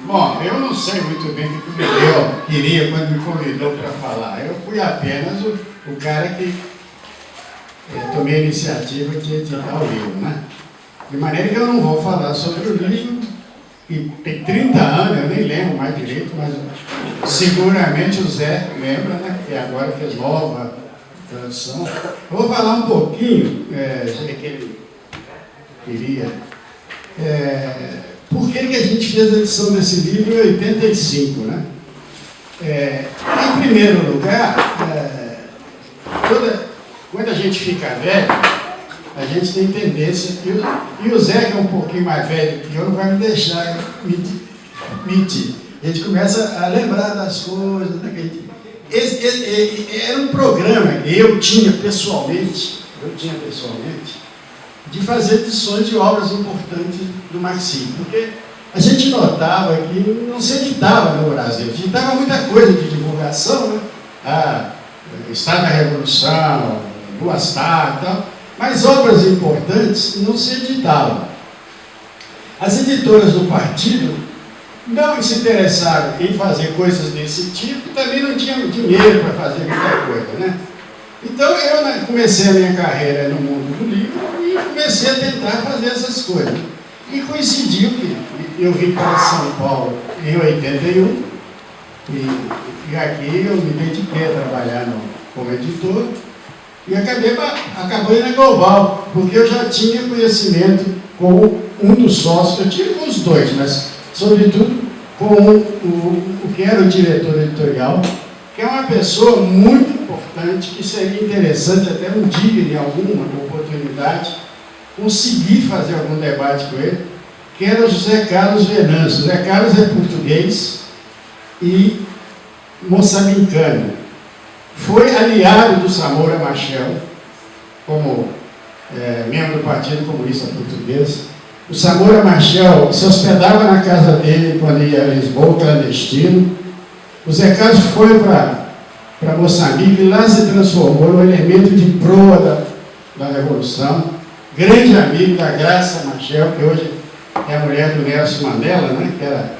Bom, eu não sei muito bem o que o Miguel queria quando me convidou para falar. Eu fui apenas o cara que tomei a iniciativa de editar o livro, né? De maneira que eu não vou falar sobre o livro, que tem 30 anos, eu nem lembro mais direito, mas seguramente o Zé lembra, né? Que agora fez nova tradução. Eu vou falar um pouquinho, já que ele queria, por que a gente fez a edição desse livro em 85, né? Em primeiro lugar, quando a gente fica velho, a gente tem tendência, e o Zé, que é um pouquinho mais velho que eu, não vai me deixar mentir. A gente começa a lembrar das coisas, né? Era um programa que eu tinha pessoalmente, de fazer edições de obras importantes do marxismo, porque a gente notava que não se editava no Brasil, editava muita coisa de divulgação, né? Estado da Revolução, Duas Tardes e tal, mas obras importantes não se editavam. As editoras do partido não se interessaram em fazer coisas desse tipo, também não tinham dinheiro para fazer muita coisa, né? Então eu comecei a minha carreira no mundo do livro e comecei a tentar fazer essas coisas. E coincidiu que eu vim para São Paulo em 81, e aqui eu me dediquei a trabalhar como editor, e acabei na Global, porque eu já tinha conhecimento com um dos sócios, eu tive com os dois, mas sobretudo com o que era o diretor editorial, que é uma pessoa muito importante, que seria interessante até um dia, em alguma oportunidade, conseguir fazer algum debate com ele, que era o José Carlos Venâncio. José Carlos é português e moçambicano. Foi aliado do Samora Machel, como membro do Partido Comunista Português. O Samora Machel se hospedava na casa dele quando ia a Lisboa, clandestino. O Zé Carlos foi para Moçambique e lá se transformou no elemento de proa da Revolução. Grande amigo da Graça Machel, que hoje é a mulher do Nelson Mandela, né? Que era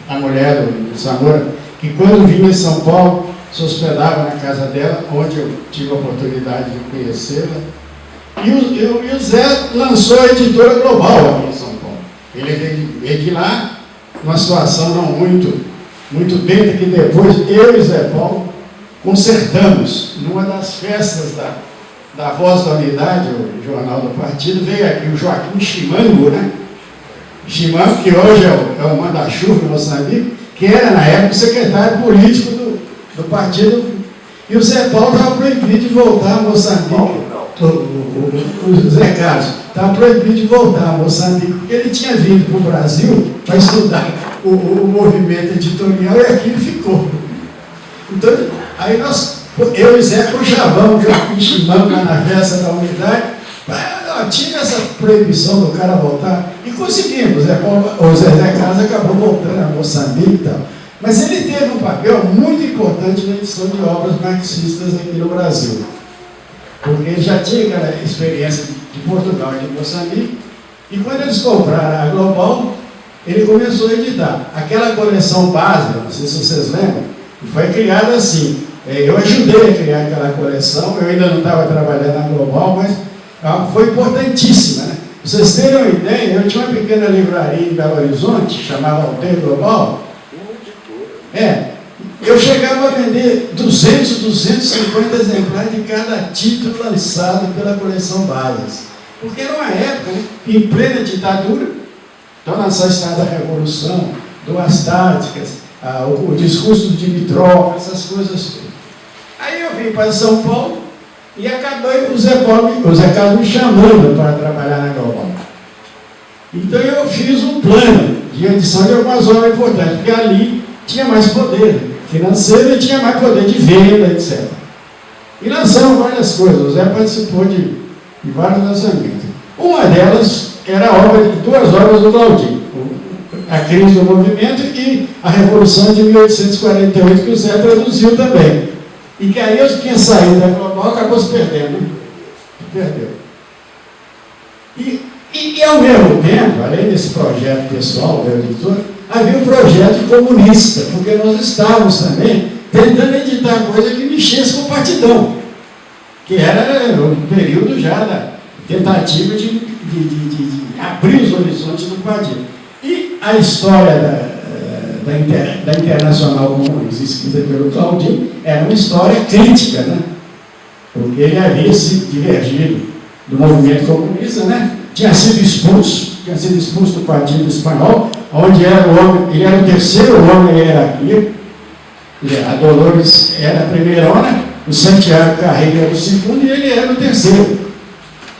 a mulher do Samora, que quando vinha em São Paulo se hospedava na casa dela, onde eu tive a oportunidade de conhecê-la. E o Zé lançou a editora Global aqui em São Paulo. Ele veio de lá, numa situação não muito bem, que depois eu e Zé Paulo consertamos. Numa das festas da Voz da Unidade, o jornal do partido, veio aqui o Joaquim Chimango, né? Chimango, que hoje é o manda-chuva em Moçambique, que era na época o secretário político do partido, e o Zé Paulo estava proibido de voltar a Moçambique. O Zé Carlos estava proibido de voltar a Moçambique, porque ele tinha vindo para o Brasil para estudar o movimento editorial, e aqui ele ficou. Então, aí eu e Zé puxávamos o Chimango lá na festa da Unidade, tinha essa proibição do cara voltar, e conseguimos. O Zé Carlos acabou voltando a Moçambique e tal. Mas ele teve um papel muito importante na edição de obras marxistas aqui no Brasil, porque ele já tinha aquela experiência de Portugal e de Moçambique, e quando eles compraram a Global, ele começou a editar. Aquela coleção básica, não sei se vocês lembram, foi criada assim. Eu ajudei a criar aquela coleção, eu ainda não estava trabalhando na Global, mas foi importantíssima, né? Pra vocês terem uma ideia, eu tinha uma pequena livraria em Belo Horizonte, chamava Aldeia Global. Eu chegava a vender 200, 250 exemplares de cada título lançado pela coleção Bases. Porque era uma época, né, em plena ditadura, então lançar o Estado da Revolução, Duas Táticas, o discurso do Dimitrov, essas coisas todas. Aí eu vim para São Paulo e acabei o Zé Carlos me chamando para trabalhar na Global. Então eu fiz um plano de edição de algumas obras importantes, porque ali tinha mais poder financeiro e tinha mais poder de venda, etc. E lançamos várias coisas. O Zé participou de vários lançamentos. Uma delas era duas obras do Gaudí, A Crise do Movimento e A Revolução de 1848, que o Zé traduziu também. E que aí eu tinha saído da Global, acabou se perdendo. Perdeu. E E ao mesmo tempo, além desse projeto pessoal do editor, havia um projeto comunista, porque nós estávamos também tentando editar coisa que mexesse com o partidão, que era o período já da tentativa de abrir os horizontes do partido. E a história da Internacional Comunista, escrita pelo Claudinho, era uma história crítica, né? Porque ele havia se divergido do movimento comunista, né? Tinha sido expulso do Partido Espanhol, onde era o homem, ele era o terceiro homem na hierarquia. A Dolores era a primeirona, o Santiago Carreira era o segundo e ele era o terceiro.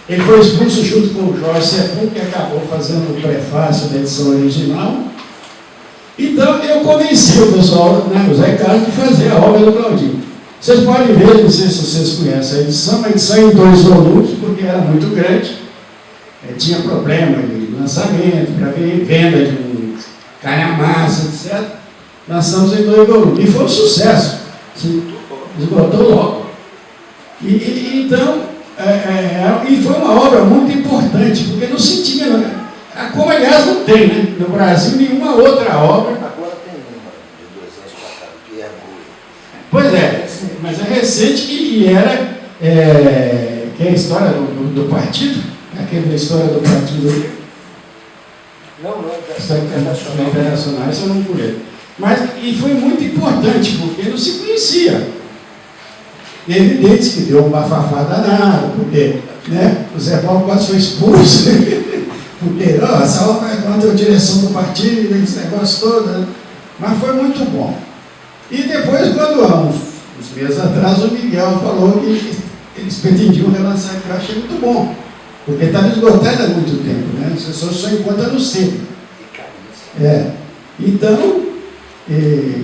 Ele foi expulso junto com o Jorge Sepúlveda, que acabou fazendo o prefácio da edição original. Então eu convenci o pessoal, né, o Zé Carlos, de fazer a obra do Claudinho. Vocês podem ver, não sei se vocês conhecem a edição em 2 volumes, porque era muito grande. Tinha problema de lançamento, para ver venda de um calhamaço, etc. Lançamos em 2 volumes. E foi um sucesso. Esgotou logo. Então, e foi uma obra muito importante, porque não se tinha, como aliás não tem, né, no Brasil, nenhuma outra obra. Agora tem uma de 2 anos para cá, que é boa. Pois é, mas é recente e era, que é a história do partido, aquele da história do partido. Não, História internacional, isso eu não conheço. Mas, e foi muito importante, porque não se conhecia. É evidente que deu um bafafá danado, porque, né, o Zé Paulo quase foi expulso, porque essa obra é contra a direção do partido, esse negócio todo, né? Mas foi muito bom. E depois, quando há uns meses atrás, o Miguel falou que eles pretendiam relançar, que eu achei muito bom, porque estava esgotado há muito tempo, né? Você só encontra no centro. Então,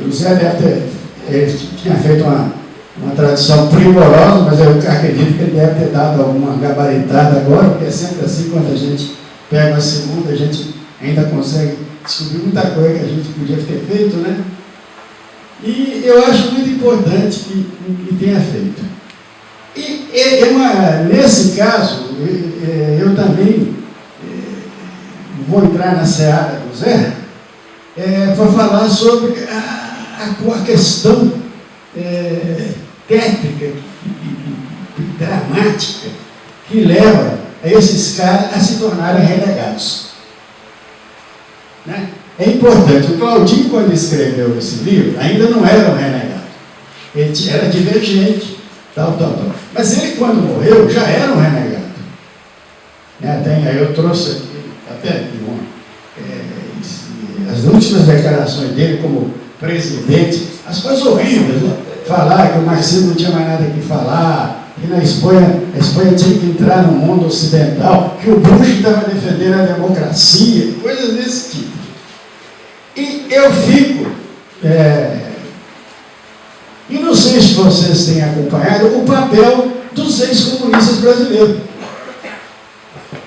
o Zé deve ter, tinha feito uma tradução primorosa, mas eu acredito que ele deve ter dado alguma gabaritada agora, porque é sempre assim, quando a gente pega a segunda, a gente ainda consegue descobrir muita coisa que a gente podia ter feito, né? E eu acho muito importante que tenha feito. E nesse caso, eu também vou entrar na seara do Zé para falar sobre a questão técnica e dramática que leva a esses caras a se tornarem renegados. Né? É importante, o Claudinho, quando escreveu esse livro, ainda não era um renegado. Ele era divergente, tal. Mas ele, quando morreu, já era um renegado. Aí eu trouxe aqui, até aqui, as últimas declarações dele como presidente, as coisas horríveis, né? Falar que o marxismo não tinha mais nada que falar, que a Espanha tinha que entrar no mundo ocidental, que o Bush estava defendendo a democracia, coisas desse tipo. E eu fico, e não sei se vocês têm acompanhado o papel dos ex-comunistas brasileiros.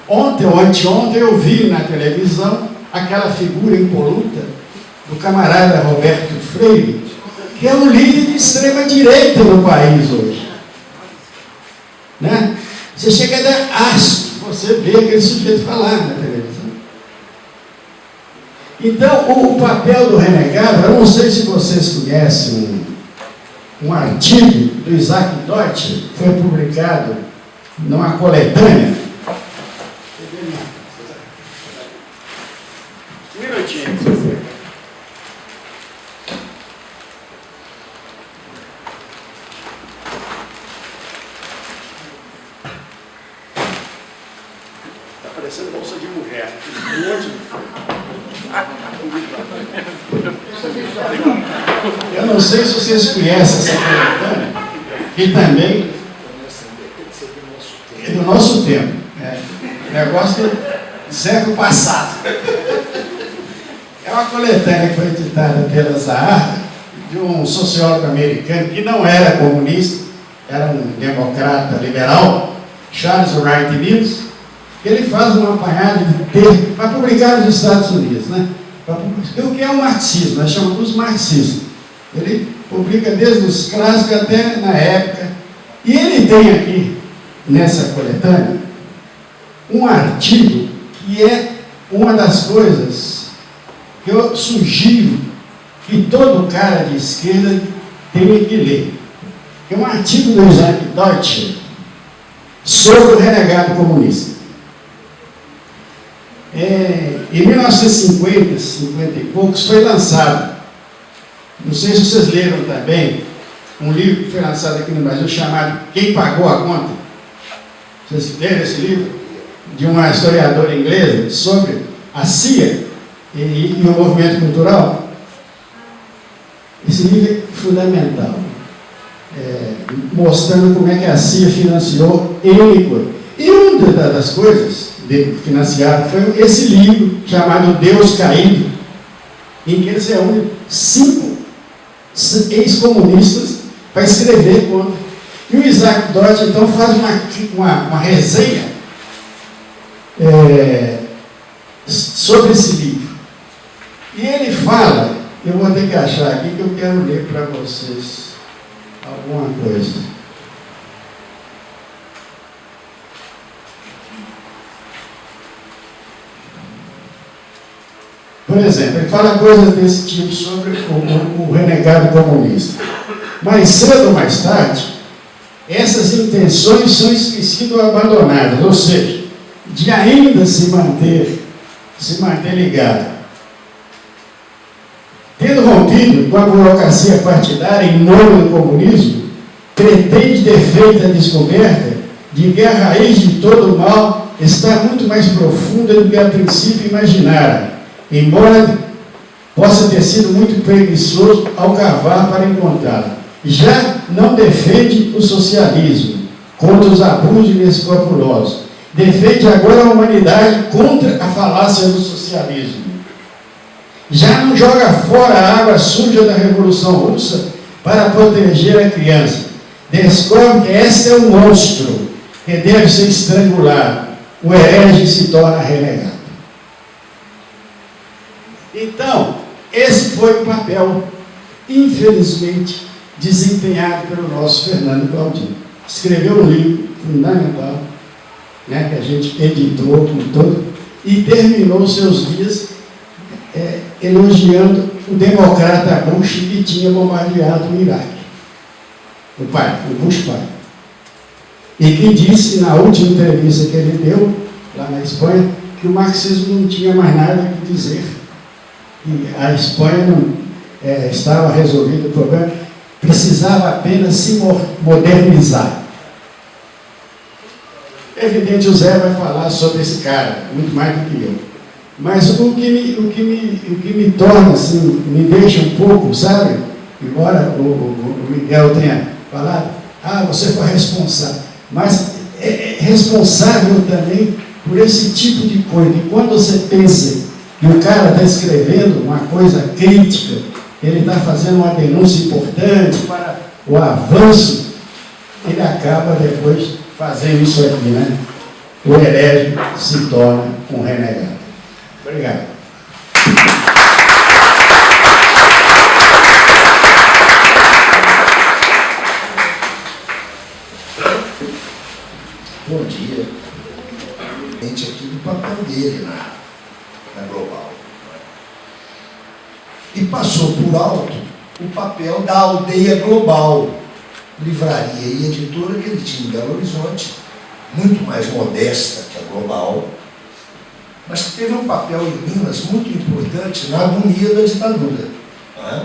Ontem ou anteontem eu vi na televisão aquela figura impoluta do camarada Roberto Freire, que é um líder de extrema-direita no país hoje. Né? Você chega a dar asco, você vê aquele sujeito falar na televisão. Então, o papel do renegado, eu não sei se vocês conhecem um artigo do Isaac Deutscher, que foi publicado numa coletânea. Um minutinho, por favor. Está parecendo bolsa de mulher. Eu não sei se vocês conhecem essa coletânea, que também é do nosso tempo. Negócio do século passado. É uma coletânea que foi editada pela Zahar, de um sociólogo americano que não era comunista, era um democrata liberal, Charles Wright Mills. Ele faz uma apanhada de texto para publicar nos Estados Unidos, né? O que é o marxismo? Nós chamamos de marxismo. Ele publica desde os clássicos até na época. E ele tem aqui, nessa coletânea, um artigo que é uma das coisas que eu sugiro que todo cara de esquerda tenha que ler. É um artigo do Isaac Deutscher sobre o renegado comunista. Em 1950, 50 e poucos, foi lançado, não sei se vocês leram também, um livro que foi lançado aqui no Brasil chamado Quem Pagou a Conta. Vocês leram esse livro? De uma historiadora inglesa sobre a CIA e o movimento cultural. Esse livro é fundamental, mostrando como é que a CIA financiou ele. E uma das coisas financiadas foi esse livro chamado Deus Caído, em que eles reúnem 5 ex-comunistas para escrever contra. E o Isaac Deutscher, então, faz uma resenha sobre esse livro. E ele fala, eu vou ter que achar aqui que eu quero ler para vocês alguma coisa. Por exemplo, ele fala coisas desse tipo sobre o renegado comunista. Mais cedo ou mais tarde, essas intenções são esquecidas ou abandonadas, ou seja, de ainda se manter ligado. Tendo rompido com a burocracia partidária em nome do comunismo, pretende ter feito a descoberta de que a raiz de todo o mal está muito mais profunda do que a princípio imaginaram, embora possa ter sido muito preguiçoso ao cavar para encontrá-la. Já não defende o socialismo contra os abusos inescrupulosos. Defende agora a humanidade contra a falácia do socialismo. Já não joga fora a água suja da Revolução Russa para proteger a criança. Descobre que esse é um monstro que deve ser estrangulado. O herege se torna renegado. Então, esse foi o papel, infelizmente, desempenhado pelo nosso Fernando Claudino. Escreveu um livro fundamental, que a gente editou com todo, e terminou seus dias elogiando o democrata Bush que tinha bombardeado o Iraque. O Bush pai. E que disse, na última entrevista que ele deu, lá na Espanha, que o marxismo não tinha mais nada a dizer. E a Espanha não estava resolvido o problema, precisava apenas se modernizar. Evidente, o Zé vai falar sobre esse cara, muito mais do que eu. Mas o que me torna, assim, me deixa um pouco, sabe? Embora o Miguel tenha falado, você foi responsável. Mas é responsável também por esse tipo de coisa. E quando você pensa que o cara está escrevendo uma coisa crítica, ele está fazendo uma denúncia importante para o avanço, ele acaba depois fazendo isso aqui, né? O herege se torna um renegado. Obrigado. Bom dia. A gente aqui do papel dele na Global. E passou por alto o papel da Aldeia Global, livraria e editora que ele tinha em Belo Horizonte, muito mais modesta que a Global, mas que teve um papel em Minas muito importante na agonia da ditadura. Não é?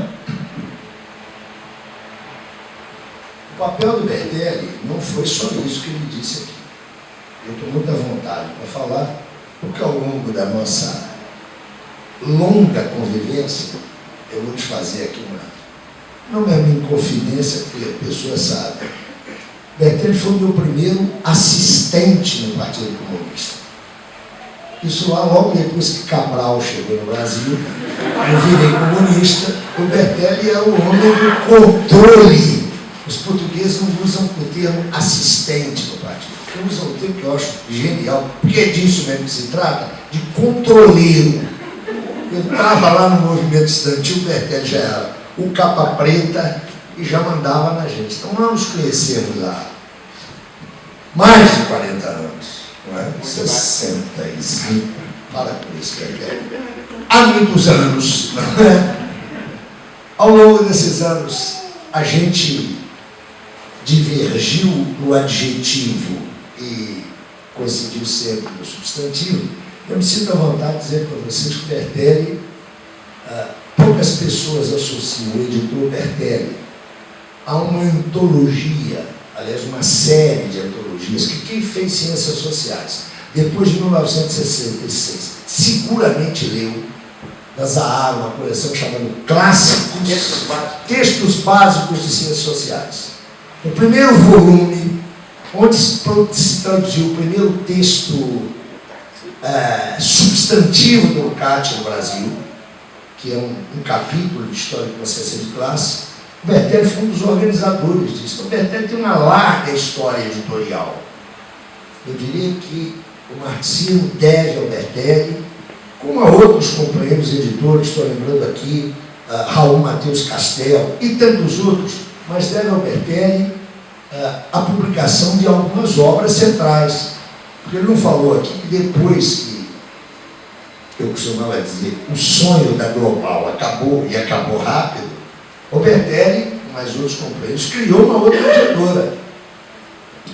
O papel do Bertelli não foi só isso que ele disse aqui. Eu estou muito à vontade para falar, porque ao longo da nossa longa convivência, eu vou te fazer aqui não é minha confidência, porque a pessoa sabe. Bertelli foi o meu primeiro assistente no Partido Comunista. Isso lá logo depois que Cabral chegou no Brasil, eu virei comunista. O Bertelli era o homem do controle. Os portugueses não usam o termo assistente no partido. Eles usam o termo que eu acho genial, porque é disso mesmo que se trata, de controleiro. Eu estava lá no movimento estudantil, o Bertelli já era o capa preta e já mandava na gente. Então nós nos conhecemos há mais de 40 anos, não é? 65. Para com isso, Bertelli. Há muitos anos, não é? Ao longo desses anos, a gente divergiu no adjetivo e coincidiu sempre no substantivo. Eu me sinto à vontade de dizer para vocês que Bertelli, poucas pessoas associam o editor Bertelli a uma antologia, aliás, uma série de antologias, que quem fez ciências sociais, depois de 1966, seguramente leu da Zahar, uma coleção chamada Clássicos, Textos Básicos de Ciências Sociais. O primeiro volume, onde se traduziu o primeiro texto substantivo do CAT no Brasil, que é um capítulo de História e Consciência de Classe, o Bertelli foi um dos organizadores disso. O Bertelli tem uma larga história editorial. Eu diria que o marxismo deve ao Bertelli, como a outros companheiros editores, estou lembrando aqui, Raul Mateus Castel e tantos outros, mas deve ao Bertelli a publicação de algumas obras centrais. Porque ele não falou aqui que depois que, eu costumava dizer, o sonho da Global acabou e acabou rápido, o Bertelli, mais outros companheiros, criou uma outra editora,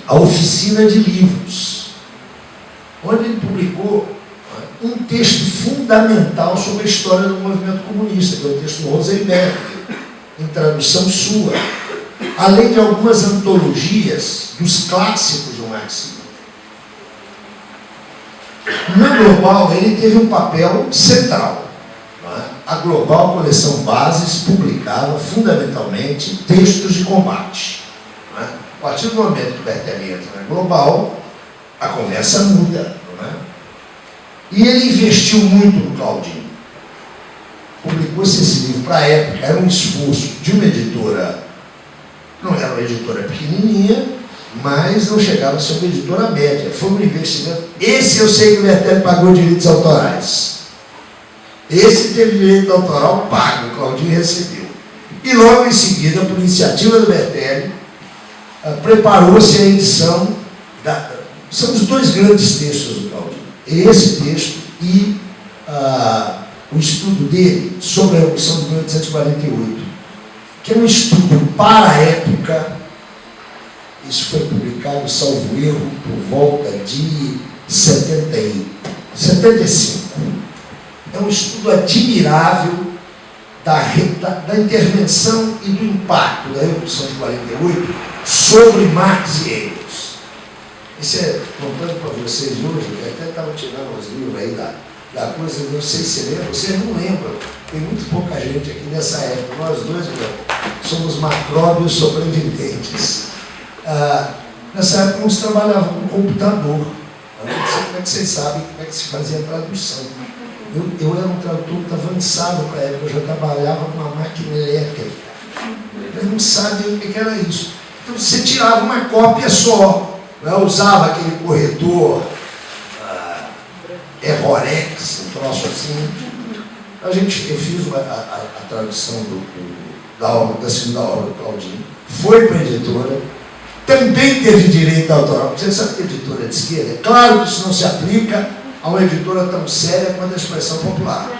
a Oficina de Livros, onde ele publicou um texto fundamental sobre a história do movimento comunista, que é o texto Rosenberg, em tradução sua, além de algumas antologias dos clássicos do marxismo. Na Global, ele teve um papel central. A Global, coleção Bases, publicava fundamentalmente textos de combate. A partir do momento que o Bertelli entra na Global, a conversa muda. E ele investiu muito no Claudinho. Publicou-se esse livro para a época, era um esforço de uma editora, não era uma editora pequenininha, mas não chegava a ser uma editora média. Foi um investimento. Esse eu sei que o Bertelli pagou direitos autorais. Esse teve direito autoral pago, o Claudinho recebeu. E logo em seguida, por iniciativa do Bertelli, preparou-se a edição são os dois grandes textos do Claudinho. Esse texto e o estudo dele sobre a Revolução de 1848, que é um estudo para a época. Isso foi publicado, salvo erro, por volta de 75. É um estudo admirável da intervenção e do impacto da Revolução de 48 sobre Marx e Engels. Isso é, contando para vocês hoje, eu até estava tirando os livros aí da coisa, não sei se lembram, vocês não lembram, tem muito pouca gente aqui nessa época, nós dois somos macróbios sobreviventes. Nessa época nós trabalhávamos com computador. Eu não sei como é que vocês sabem como é que se fazia a tradução. Eu era um tradutor muito avançado para a época, eu já trabalhava com uma máquina elétrica. Eu não sabia o que era isso. Então você tirava uma cópia só, usava aquele corretor Errorex, um troço assim. Eu fiz a tradução da segunda obra do Claudinho, foi para a editora, também teve direito autoral. Você sabe que a editora é de esquerda? É claro que isso não se aplica a uma editora tão séria quanto a Expressão Popular.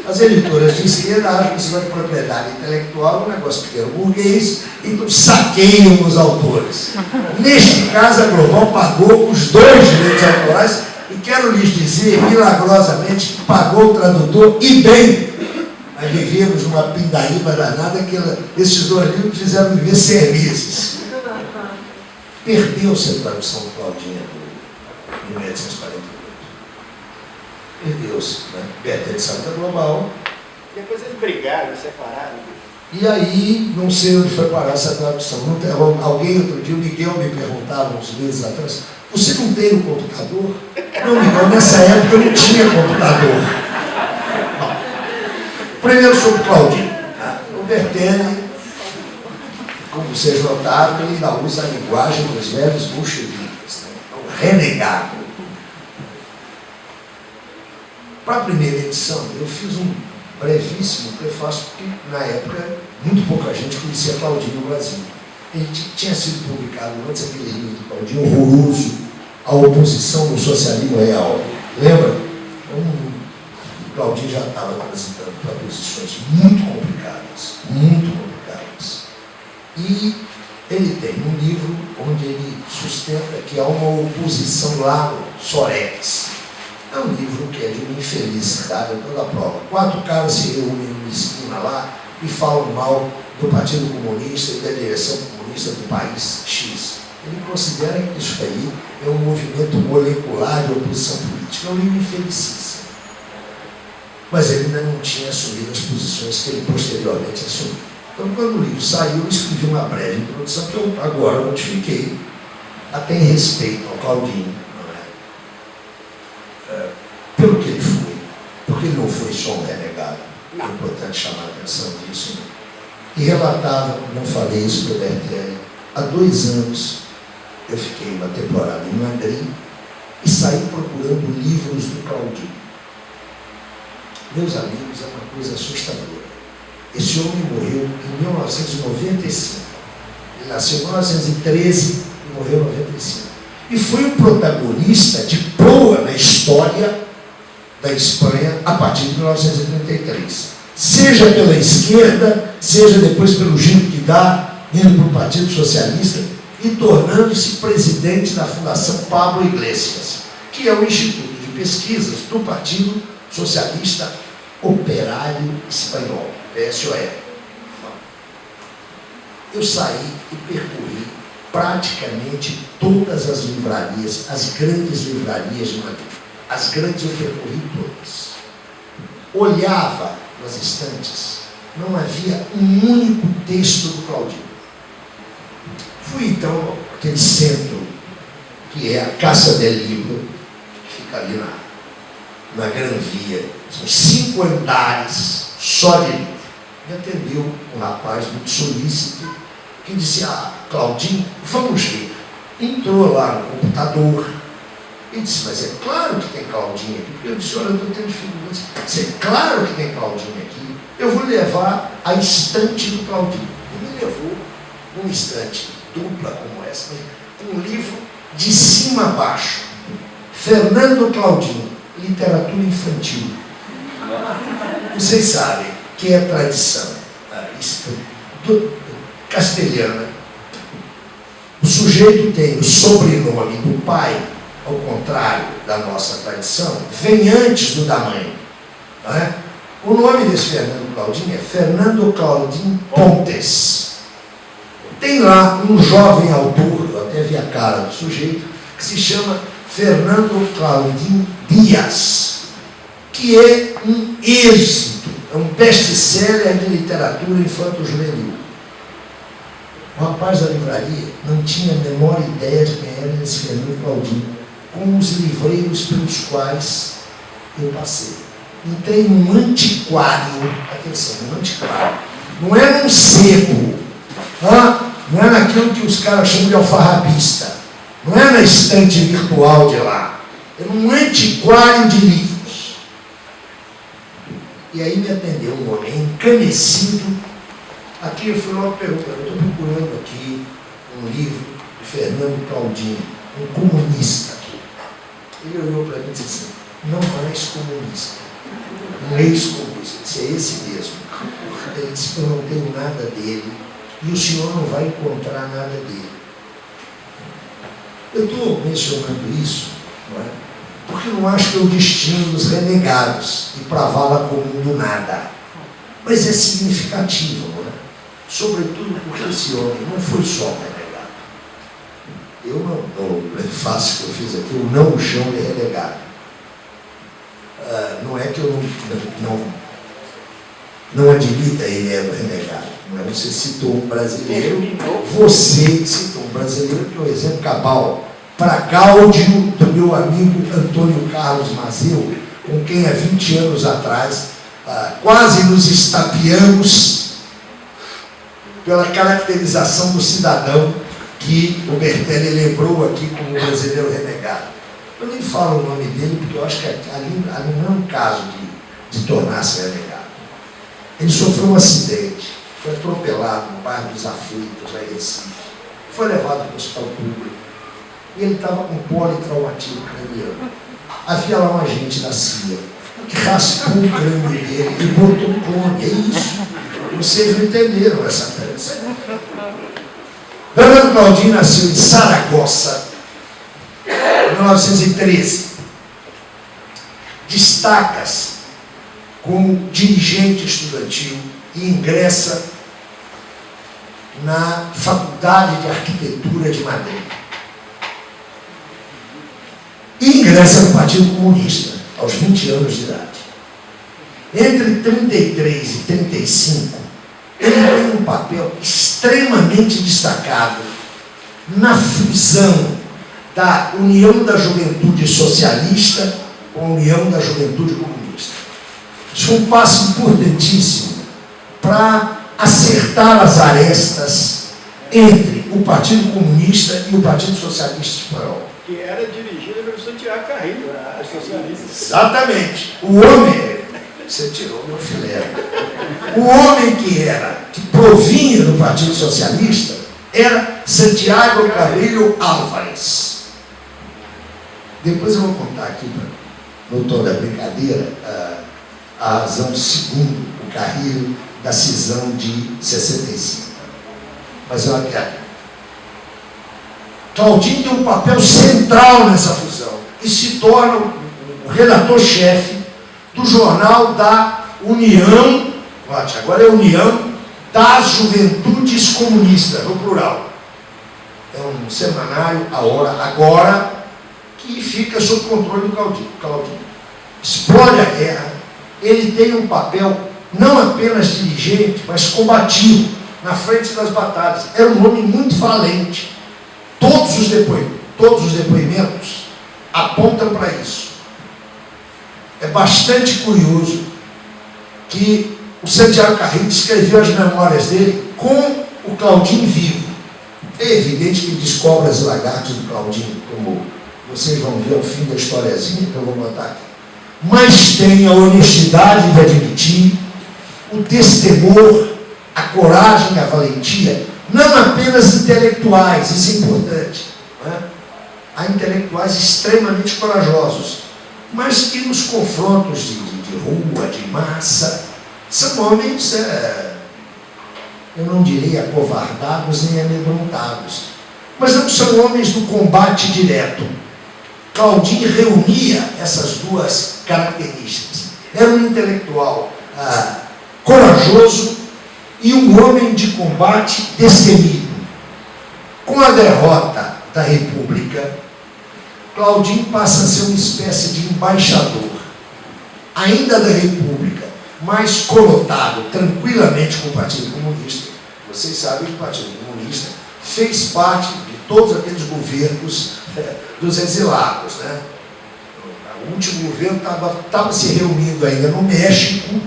As editoras de esquerda acham que isso é propriedade intelectual, um negócio pequeno burguês, então saqueiam os autores. Neste caso, a Global pagou os dois direitos autorais e quero lhes dizer, milagrosamente, que pagou o tradutor e bem. Nós vivíamos numa pindaíba danada que esses dois livros fizeram viver serviços. Perdeu-se a tradução do Claudinho de 1848. Perdeu-se. Bertelli saiu da Global. Depois eles brigaram, separaram. E aí, não sei onde foi parar essa tradução. Alguém outro dia, o Miguel me perguntava uns meses atrás, você não tem um computador? Não, Miguel, nessa época eu não tinha computador. Bom, primeiro sobre o Claudinho. O Bertelli, como vocês notaram, ele ainda usa a linguagem dos velhos bolcheviques, o renegado. Para a primeira edição, eu fiz um brevíssimo prefácio, porque na época muito pouca gente conhecia Claudinho no Brasil. Ele tinha sido publicado antes aquele livro do Claudinho horroroso, A Oposição do Socialismo Real. Lembra? É um Claudinho já estava transitando para posições muito complicadas, muito complicadas. E ele tem um livro onde ele sustenta que há uma oposição lá no Sorex. É um livro que é de uma infelicidade a toda prova. 4 caras se reúnem numa esquina lá e falam mal do Partido Comunista e da direção comunista do país X. Ele considera que isso aí é um movimento molecular de oposição política. É um livro infelicíssimo. Mas ele ainda não tinha assumido as posições que ele posteriormente assumiu. Então, quando o livro saiu, eu escrevi uma breve introdução que eu agora modifiquei, até em respeito ao Claudinho, pelo que ele foi, porque ele não foi só um renegado. É importante chamar a atenção disso. E relatava, não falei isso para o Bertelli, há 2 anos eu fiquei uma temporada em Madrid e saí procurando livros do Claudinho. Meus amigos, é uma coisa assustadora. Esse homem morreu em 1995. Ele nasceu em 1913 e morreu em 1995. E foi um protagonista de proa na história da Espanha a partir de 1933. Seja pela esquerda, seja depois pelo giro que dá, indo para o Partido Socialista e tornando-se presidente da Fundação Pablo Iglesias, que é o Instituto de Pesquisas do Partido Socialista Operário Espanhol, PSOE. Eu saí e percorri praticamente todas as livrarias, as grandes livrarias de Madrid. As grandes eu percorri todas. Olhava nas estantes, não havia um único texto do Claudinho. Fui então àquele centro, que é a Casa del Libro, que fica ali na Gran Via. São 5 andares só de livro. Me atendeu um rapaz muito solícito, que disse: Claudinho, vamos ver. Entrou lá no computador e disse: mas é claro que tem Claudinho aqui. Porque eu disse: olha, eu estou tendo dificuldades. Disse: é claro que tem Claudinho aqui. Eu vou levar a estante do Claudinho. E me levou uma estante dupla como essa, um livro de cima a baixo. Fernando Claudinho, literatura infantil. Vocês sabem que é tradição castelhana. O sujeito tem o sobrenome do pai, ao contrário da nossa tradição, vem antes do da mãe. Não é? O nome desse Fernando Claudinho é Fernando Claudinho Pontes. Tem lá um jovem autor, eu até vi a cara do sujeito, que se chama Fernando Claudinho Dias, que é um êxito, é um best-seller de literatura infanto-juvenil. O rapaz da livraria não tinha a menor ideia de quem era esse Fernando Claudinho, com os livreiros pelos quais eu passei. Entrei num antiquário, atenção, num antiquário, não é num sebo, não é naquilo que os caras chamam de alfarrabista, não é na estante virtual de lá, é num antiquário de livros. E aí me atendeu um homem encanecido. Aqui eu fui logo perguntar: eu estou procurando aqui um livro de Fernando Claudinho, um comunista. Ele olhou para mim e disse assim: não mais comunista, um ex-comunista. Eu disse: é esse mesmo. Ele disse: eu não tenho nada dele e o senhor não vai encontrar nada dele. Eu estou mencionando isso, não é? Porque não acho que é o destino dos renegados e para a vala comum do nada. Mas é significativo, não é? Sobretudo porque esse homem não foi só um renegado. Eu no prefácio que eu fiz aqui, eu não o chamo de renegado. Não é que eu não admita ele é renegado. Não é? Você citou um brasileiro, você citou um brasileiro que é um exemplo cabal, para gáudio do meu amigo Antônio Carlos Mazeu, com quem há 20 anos atrás quase nos estapeamos pela caracterização do cidadão que o Bertelli lembrou aqui como um brasileiro renegado. Eu nem falo o nome dele porque eu acho que ali não é um caso de tornar-se renegado. Ele sofreu um acidente, foi atropelado no bairro dos Aflitos, lá em Recife, foi levado para o hospital público e ele estava com politraumatismo craniano. Havia lá um agente da CIA que raspou o crânio dele e botou um clone. É isso. Vocês não entenderam essa peça. Fernando Claudinho nasceu em Saragossa, em 1913. Destaca-se como dirigente estudantil e ingressa na Faculdade de Arquitetura de Madrid. E ingressa no Partido Comunista, aos 20 anos de idade. Entre 33 e 35, ele tem um papel extremamente destacado na fusão da União da Juventude Socialista com a União da Juventude Comunista. Isso foi um passo importantíssimo para acertar as arestas entre o Partido Comunista e o Partido Socialista Espanhol. Que era dirigido pelo Santiago Carrilho, os socialistas. Exatamente. O homem, você tirou meu filé. O homem que provinha do Partido Socialista era Santiago Carrilho Álvares. Depois eu vou contar aqui, no tom da brincadeira, a razão segundo o Carrilho da cisão de 65. Mas eu quero. Claudinho tem um papel central nessa fusão e se torna o relator-chefe do jornal da União, agora é União das Juventudes Comunistas, no plural. É um semanário, agora, que fica sob controle do Claudinho. Explode a guerra, ele tem um papel não apenas dirigente, mas combativo, na frente das batalhas. Era um homem muito valente. Todos os depoimentos apontam para isso. É bastante curioso que o Santiago Carrilho escreveu as memórias dele com o Claudinho vivo. É evidente que descobre as lagartas do Claudinho, como vocês vão ver ao fim da historiazinha que eu vou botar aqui. Mas tem a honestidade de admitir, o destemor, a coragem, a valentia, não apenas intelectuais, isso é importante. Não é? Há intelectuais extremamente corajosos, mas que nos confrontos de rua, de massa, são homens, eu não diria acovardados nem amedrontados, mas não são homens do combate direto. Claudinho reunia essas duas características. Era um intelectual corajoso e um homem de combate destemido. Com a derrota da República, Claudinho passa a ser uma espécie de embaixador, ainda da República, mas colotado tranquilamente com o Partido Comunista. Vocês sabem que o Partido Comunista fez parte de todos aqueles governos dos exilados, né? O último governo estava se reunindo ainda no México,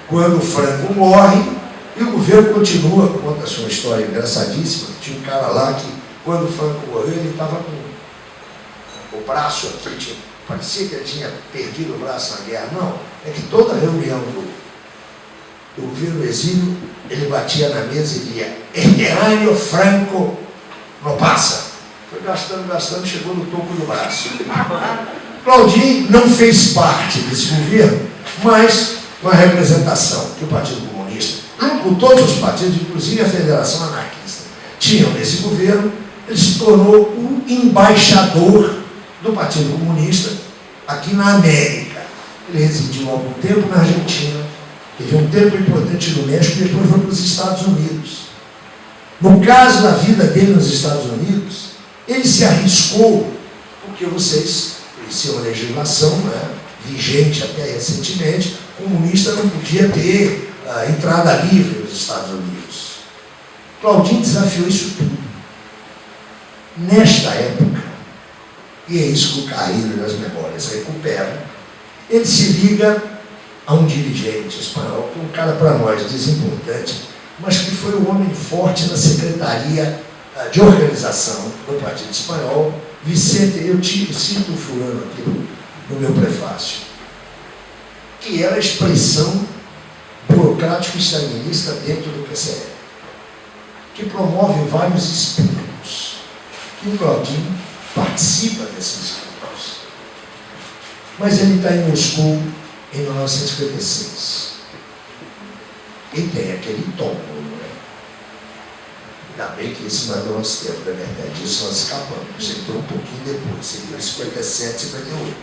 quando o Franco morre, e o governo continua. Conta-se uma história engraçadíssima. Tinha um cara lá que, quando o Franco morreu, ele estava com o braço aqui, parecia que ele tinha perdido o braço na guerra. Não, é que toda reunião do governo exílio, ele batia na mesa e dizia: "Este Franco não passa." Foi gastando, chegou no topo do braço. Claudinho não fez parte desse governo, mas com a representação que o Partido Comunista, junto com todos os partidos, inclusive a Federação Anarquista, tinham nesse governo, ele se tornou o embaixador do Partido Comunista aqui na América. Ele residiu há algum tempo na Argentina, teve um tempo importante no México e depois foi para os Estados Unidos. No caso da vida dele nos Estados Unidos, ele se arriscou, porque vocês conheciam a legislação, né, vigente até recentemente, o comunista não podia ter entrada livre nos Estados Unidos. Claudinho desafiou isso tudo. Nesta época, e é isso que o Carrilho nas memórias recupera, ele se liga a um dirigente espanhol, que é um cara para nós desimportante, mas que foi um homem forte na Secretaria de Organização do Partido Espanhol, Vicente, eu cito o fulano aqui no meu prefácio, que era a expressão burocrático e stalinista dentro do PCE, que promove vários espíritos, e o Claudinho participa desses espíritos. Mas ele está em Moscou em 1956. E tem aquele tombo, não é? Ainda bem que esse não é do nosso tempo, na verdade, disso nós escapamos. Você entrou um pouquinho depois, você entrou em 57, 58.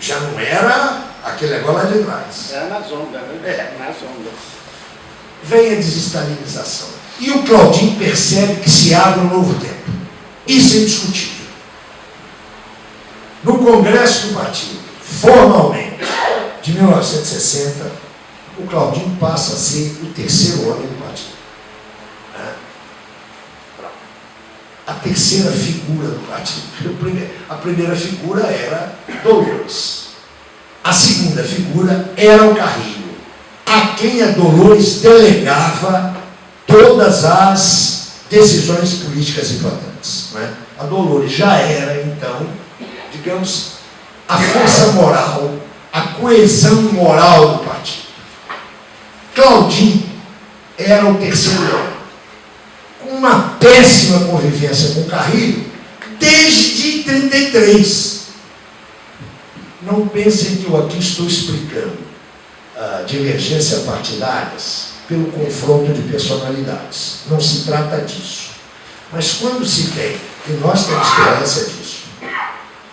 Já não era aquele negócio lá de trás. Era nas ondas, né? Nas ondas. Vem a desestalinização. E o Claudinho percebe que se abre um novo tempo. Isso é indiscutível. No Congresso do Partido, formalmente, de 1960, o Claudinho passa a ser o terceiro homem do partido. A terceira figura do partido. A primeira figura era Dolores. A segunda figura era o Carrilho, a quem a Dolores delegava todas as decisões políticas importantes. Não é? A Dolores já era, então, digamos, a força moral, a coesão moral do partido. Claudinho era o terceiro homem, com uma péssima convivência com Carrilho desde 1933. Não pensem que eu aqui estou explicando divergência partidárias pelo confronto de personalidades. Não se trata disso. Mas quando se tem, e nós temos esperança disso,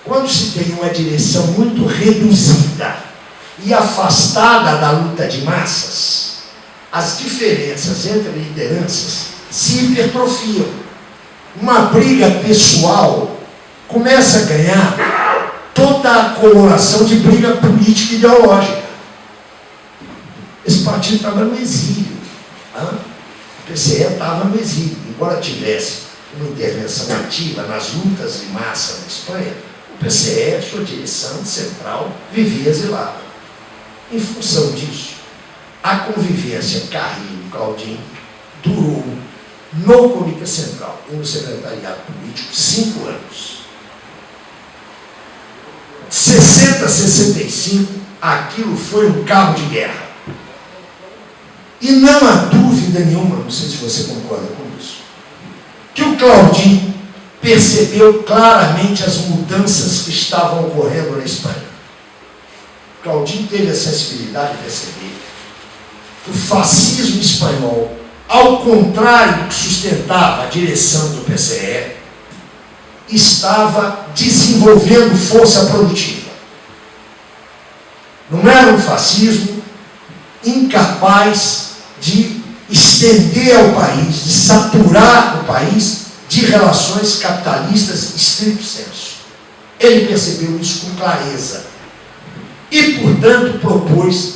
quando se tem uma direção muito reduzida e afastada da luta de massas, as diferenças entre lideranças se hipertrofiam. Uma briga pessoal começa a ganhar toda a coloração de briga política e ideológica. Esse partido estava no exílio. O PCE estava no exílio. Embora tivesse uma intervenção ativa nas lutas de massa na Espanha, o PCE, sua direção central, vivia exilada. Em função disso, a convivência Carrilho-Claudinho durou no Comitê Central e no Secretariado Político 5 anos. 60 a 65, aquilo foi um cabo de guerra. E não há dúvida nenhuma, não sei se você concorda com isso, que o Claudinho percebeu claramente as mudanças que estavam ocorrendo na Espanha. Claudinho teve a sensibilidade de perceber que o fascismo espanhol, ao contrário do que sustentava a direção do PCE, estava desenvolvendo força produtiva. Não era um fascismo incapaz de estender ao país, de saturar o país de relações capitalistas estricto sensu. Ele percebeu isso com clareza e, portanto, propôs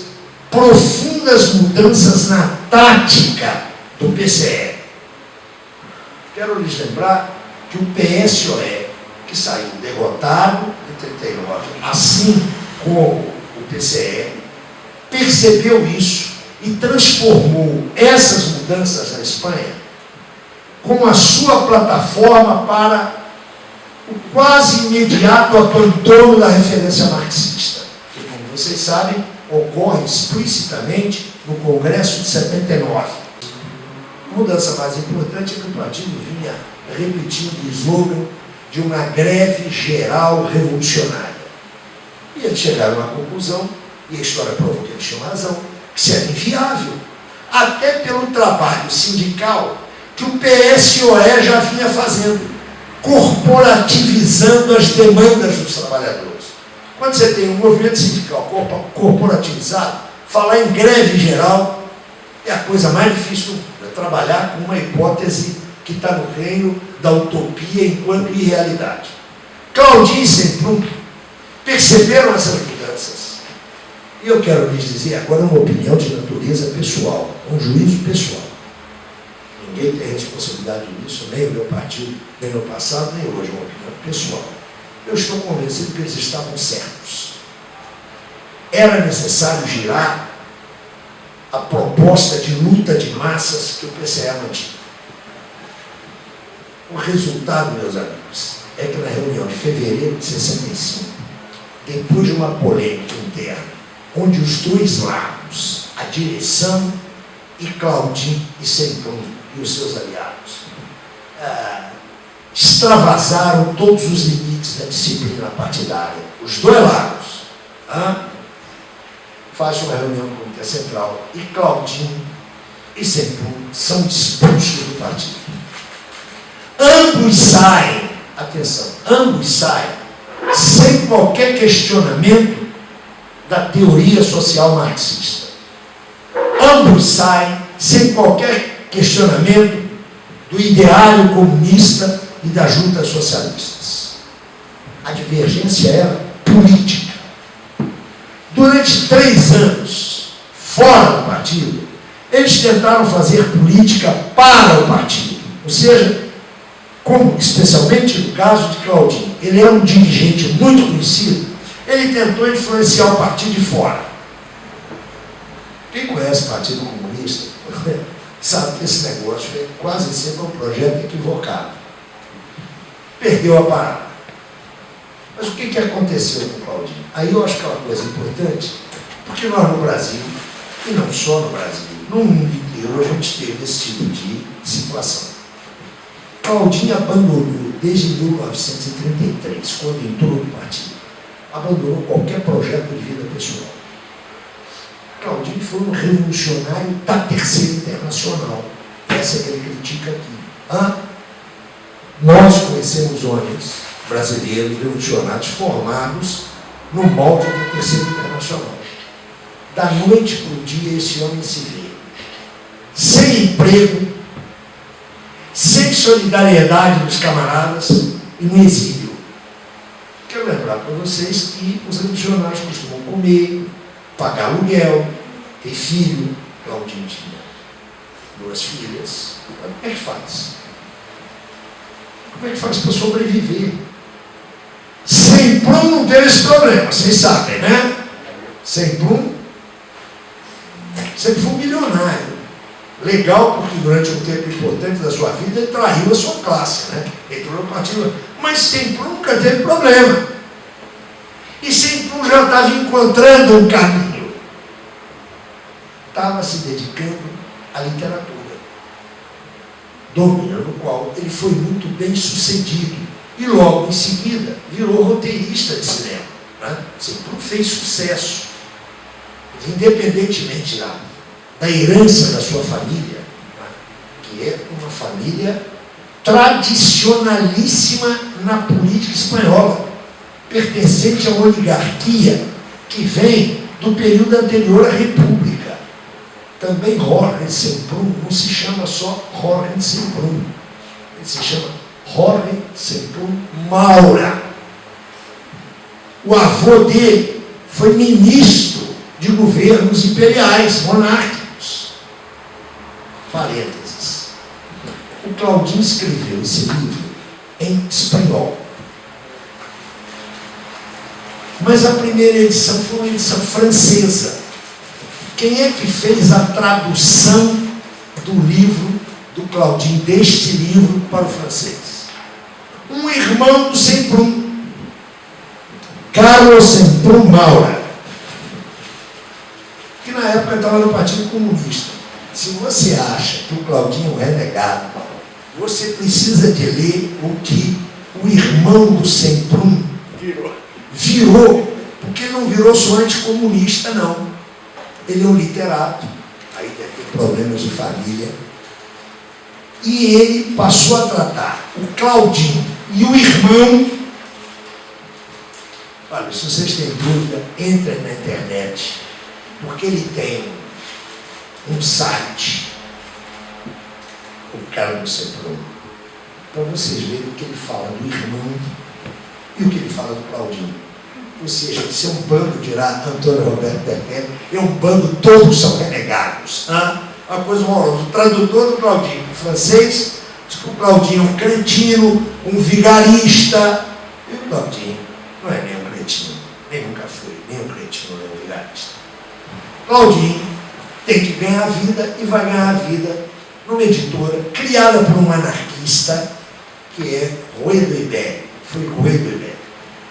profundas mudanças na tática do PCE. Quero lhes lembrar que o PSOE, que saiu derrotado em 1939, assim como o PCE, percebeu isso e transformou essas mudanças na Espanha como a sua plataforma para o quase imediato abandono da referência marxista, que, como vocês sabem, ocorre explicitamente no Congresso de 79. A mudança mais importante é que o partido vinha repetindo o slogan de uma greve geral revolucionária. E eles chegaram à conclusão, e a história provou que eles tinham razão, que isso era inviável, até pelo trabalho sindical que o PSOE já vinha fazendo, corporativizando as demandas dos trabalhadores. Quando você tem um movimento sindical corporativizado, falar em greve geral é a coisa mais difícil, é trabalhar com uma hipótese que está no reino da utopia enquanto irrealidade. Claudinho e Semprún perceberam essas mudanças. E eu quero lhes dizer agora uma opinião de natureza pessoal, um juízo pessoal. Ninguém tem responsabilidade nisso, nem o meu partido, nem no passado, nem hoje, uma opinião pessoal. Eu estou convencido que eles estavam certos. Era necessário girar a proposta de luta de massas que o PCE mantinha. O resultado, meus amigos, é que na reunião de fevereiro de 65, depois de uma polêmica interna, onde os dois lados, a direção e Claudinho e Semprún e os seus aliados, extravasaram todos os limites da disciplina partidária, os dois lados. faz uma reunião do Comitê Central e Claudinho e Semprún são expulsos do partido. Ambos saem, atenção, ambos saem sem qualquer questionamento da teoria social marxista. Ambos saem sem qualquer questionamento do ideário comunista e das juntas socialistas. A divergência era política. Durante 3 anos, fora do partido, eles tentaram fazer política para o partido. Ou seja, como especialmente no caso de Claudinho, ele é um dirigente muito conhecido, ele tentou influenciar o partido de fora. Quem conhece o Partido Comunista sabe que esse negócio é quase sempre um projeto equivocado. Perdeu a parada. Mas o que aconteceu com o Claudinho? Aí eu acho que é uma coisa importante, porque nós no Brasil, e não só no Brasil, no mundo inteiro, a gente teve esse tipo de situação. Claudinho abandonou, desde 1933, quando entrou no partido, abandonou qualquer projeto de vida pessoal. Claudinho foi um revolucionário da Terceira Internacional. Essa é que ele critica aqui. Nós conhecemos homens brasileiros revolucionários formados no molde da Terceira Internacional. Da noite para o dia, esse homem se vê sem emprego, sem solidariedade dos camaradas e no exílio. Quero lembrar para vocês que os revolucionários costumam comer, pagar aluguel, ter filho. Claudinho tinha 2 filhas. Como é que faz? Como é que faz para sobreviver? Semprún não teve esse problema, vocês sabem, né? Semprún sempre foi um milionário. Legal, porque durante um tempo importante da sua vida ele traiu a sua classe, né? Entrou no partido. Mas Semprún nunca teve problema. E Semprún já estava encontrando um caminho. Estava se dedicando à literatura, domínio no qual ele foi muito bem sucedido. E logo em seguida virou roteirista de cinema. Né? Semprún fez sucesso, independentemente da herança da sua família, né? Que é uma família tradicionalíssima na política espanhola, pertencente a uma oligarquia que vem do período anterior à República. Também Jorge Semprún não se chama só Jorge Semprún, ele se chama Jorge Semprún Maura. O avô dele foi ministro de governos imperiais, monárquicos. Parênteses. O Claudinho escreveu esse livro em espanhol. Mas a primeira edição foi uma edição francesa. Quem é que fez a tradução do livro do Claudinho, deste livro, para o francês? Um irmão do Semprún, Carlos Semprún Maura, que na época estava no Partido Comunista. Se você acha que o Claudinho é renegado, você precisa de ler o que o irmão do Semprún virou, porque ele não virou só anticomunista, não. Ele é um literato, aí deve ter problemas de família, e ele passou a tratar o Claudinho e o irmão. Olha, se vocês têm dúvida, entrem na internet, porque ele tem um site, o cara do Semprún, para vocês verem o que ele fala do irmão e o que ele fala do Claudinho. Ou seja, isso é um bando, dirá Antônio Roberto Bertelli, é um bando, todos são renegados. Uma coisa horrorosa. O tradutor do Claudinho, o francês, diz que o Claudinho é um cretino, um vigarista. E o Claudinho não é nem um cretino, nem nunca foi, nem um cretino, nem um vigarista. Claudinho tem que ganhar a vida e vai ganhar a vida numa editora criada por um anarquista que é Rui do Ibéria. Foi Rui do Ibéria.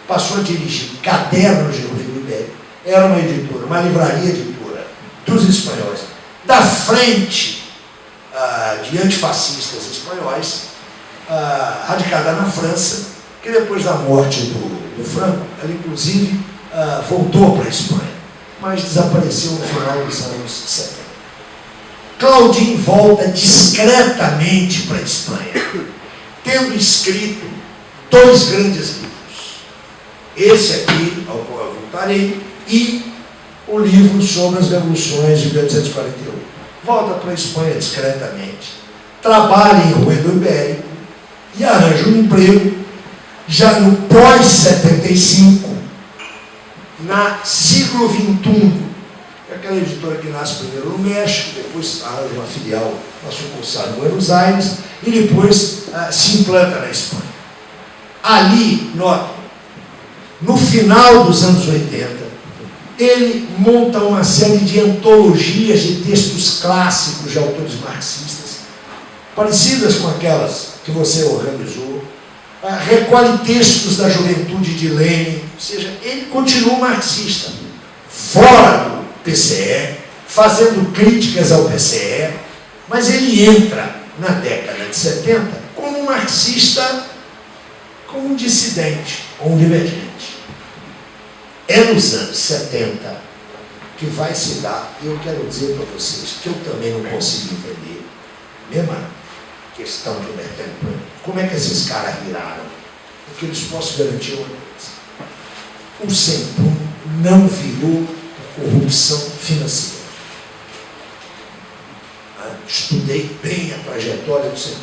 Passou a dirigir Cadernos de Rui do Ibéria. Era uma editora, uma livraria editora dos espanhóis, da frente de antifascistas espanhóis, radicada na França, que depois da morte do Franco, ela inclusive voltou para a Espanha. mas desapareceu no final dos anos 70. Claudine volta discretamente para a Espanha, tendo escrito 2 grandes livros. Esse aqui, ao qual eu voltarei, e o livro sobre as revoluções de 1848. Volta para a Espanha discretamente, trabalha em Ruedo Ibérico e arranja um emprego já no pós-75, na Siglo XXI, aquela editora que nasce primeiro no México, depois arranja uma filial, uma sucursal em Buenos Aires, e depois se implanta na Espanha. Ali, notem, no final dos anos 80, ele monta uma série de antologias de textos clássicos de autores marxistas, parecidas com aquelas que você organizou, recolhe textos da juventude de Lenin, ou seja, ele continua marxista, fora do PCE, fazendo críticas ao PCE, mas ele entra na década de 70 como um marxista, como um dissidente, ou um divergente. É nos anos 70 que vai se dar, e eu quero dizer para vocês que eu também não consigo entender, mesma questão que o Bertelli põe, como é que esses caras viraram? Porque eles posso garantir uma coisa: o Centrum não virou corrupção financeira. Estudei bem a trajetória do Centrum.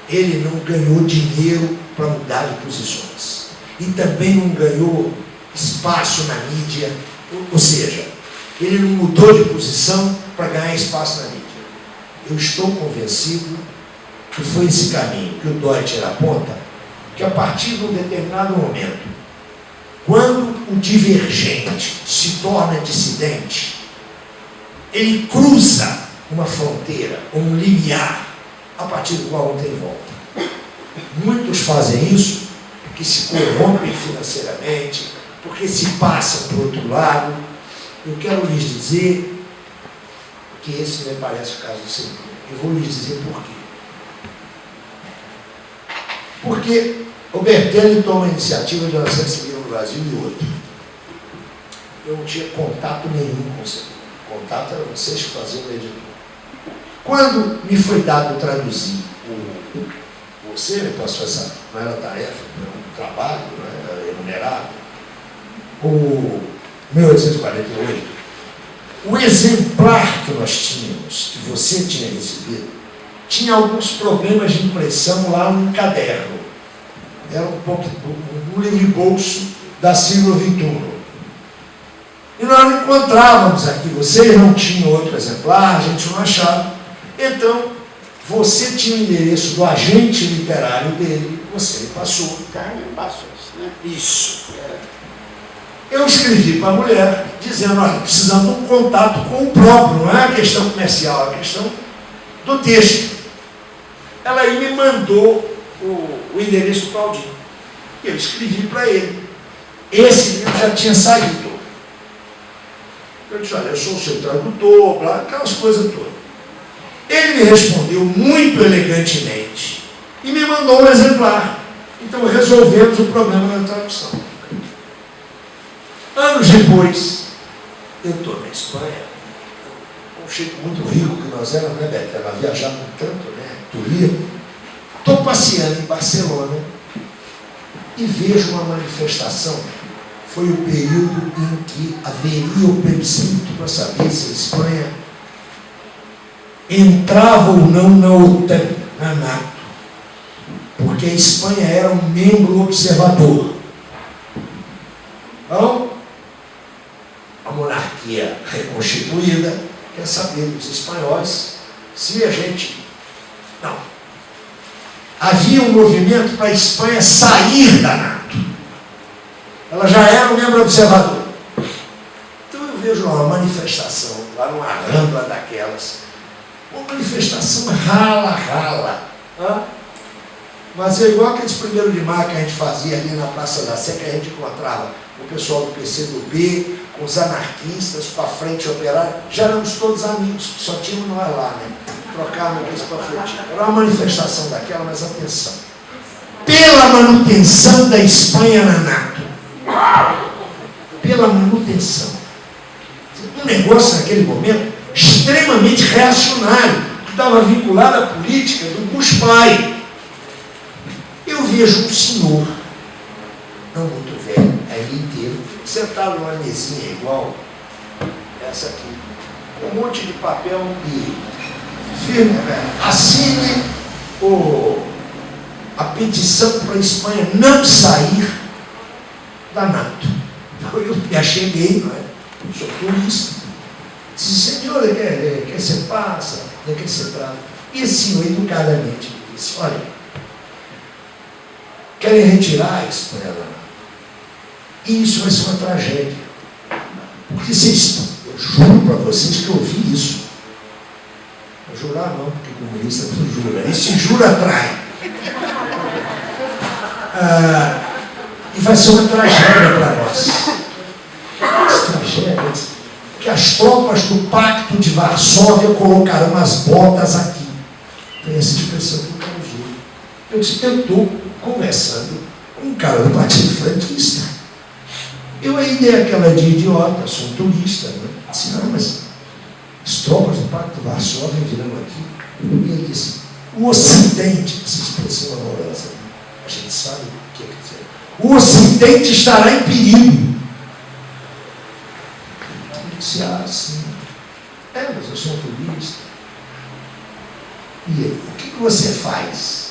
Ele não ganhou dinheiro para mudar de posições. E também não ganhou espaço na mídia. Ou seja, ele não mudou de posição para ganhar espaço na mídia. Eu estou convencido que foi esse caminho que o Deutscher aponta, que a partir de um determinado momento, quando o divergente se torna dissidente, ele cruza uma fronteira, um limiar, a partir do qual não tem volta. Muitos fazem isso porque se corrompem financeiramente, porque se passam para o outro lado. Eu quero lhes dizer que esse me parece o caso do Centrum. Eu vou lhes dizer por quê. Porque o Bertelli toma a iniciativa de lançar esse livro no Brasil e outro. Eu não tinha contato nenhum com o Centrum. Contato era vocês que faziam o editor. Quando me foi dado traduzir você me passou essa, não era tarefa, não era um trabalho, não era remunerado, o 1848, o exemplar que nós tínhamos, que você tinha recebido, tinha alguns problemas de impressão lá no caderno. Era um livro de bolso da Siglo XXI. E nós não encontrávamos aqui, vocês não tinham outro exemplar, a gente não achava. Então, você tinha o endereço do agente literário dele, você me passou. Carne passou, né? Isso. Eu escrevi para a mulher, dizendo, olha, precisamos de um contato com o próprio, não é a questão comercial, é a questão do texto. Ela aí me mandou o endereço do Claudinho. E eu escrevi para ele. Esse livro já tinha saído. Eu disse, olha, eu sou o seu tradutor, blá, aquelas coisas todas. Ele me respondeu muito elegantemente e me mandou um exemplar. Então resolvemos o problema da tradução. Anos depois, eu estou na Espanha, um chico muito rico que nós éramos, né, Beto? Ela viajava tanto, né? Turismo. Estou passeando em Barcelona e vejo uma manifestação. Foi o período em que haveria o plebiscito para saber se a Espanha entrava ou não na OTAN, na NATO, porque a Espanha era um membro observador. Então, a monarquia reconstituída quer saber dos espanhóis se a gente... Não. Havia um movimento para a Espanha sair da NATO. Ela já era um membro observador. Então eu vejo lá uma manifestação, lá numa rambla daquelas, uma manifestação rala. Mas é igual aqueles 1º de maio que a gente fazia ali na Praça da Sé, que a gente encontrava o pessoal do PCdoB, com os anarquistas, com a Frente Operária. Já éramos todos amigos, só tínhamos nós lá, né? Trocávamos isso para frente. Era uma manifestação daquela, mas atenção. Pela manutenção da Espanha na NATO. Pela manutenção. Um negócio naquele momento extremamente reacionário, que estava vinculado à política do Bush pai. Eu vejo um senhor, não muito velho, aí inteiro, sentado numa mesinha igual essa aqui, com um monte de papel e firme, assine a petição para a Espanha não sair da NATO. Eu me acheguei, não é? Eu sou turista. Disse, senhor, quer você passa, quer você trata. E o senhor, educadamente, disse, olha, querem retirar a Espanha da NATO. E isso vai ser uma tragédia. Porque vocês, eu juro para vocês que eu ouvi isso. Não jurar não, porque comunista não jura. E se jura, trai. E vai ser uma tragédia para nós. Essa tragédia, que as tropas do Pacto de Varsóvia colocaram as botas aqui. Foi essa expressão que o cara usou. Eu disse, eu estou conversando com um cara do Partido Franquista. Eu aí dei aquela de idiota, sou um turista, né? Disse, não, mas as tropas do Pacto de Varsóvia virão aqui. E ele disse, o Ocidente, essa expressão amorosa, a gente sabe o que é que dizer. O Ocidente estará em perigo. Eu disse, sim. Mas eu sou um turista. E ele, o que você faz?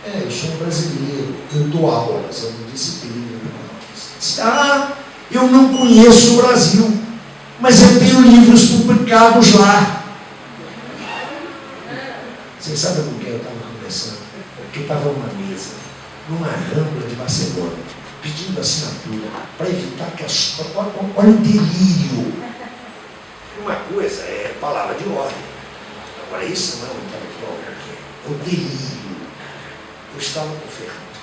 Eu sou um brasileiro, eu dou aulas, eu não disciplina. Eu não conheço o Brasil, mas eu tenho livros publicados lá. Vocês sabem com quem eu estava conversando? Porque eu estava numa mesa, numa Rambla de Barcelona, pedindo assinatura, para evitar que as... Olha o delírio. Uma coisa é palavra de ordem. Agora isso não é um intelectual, é o delírio. Eu estava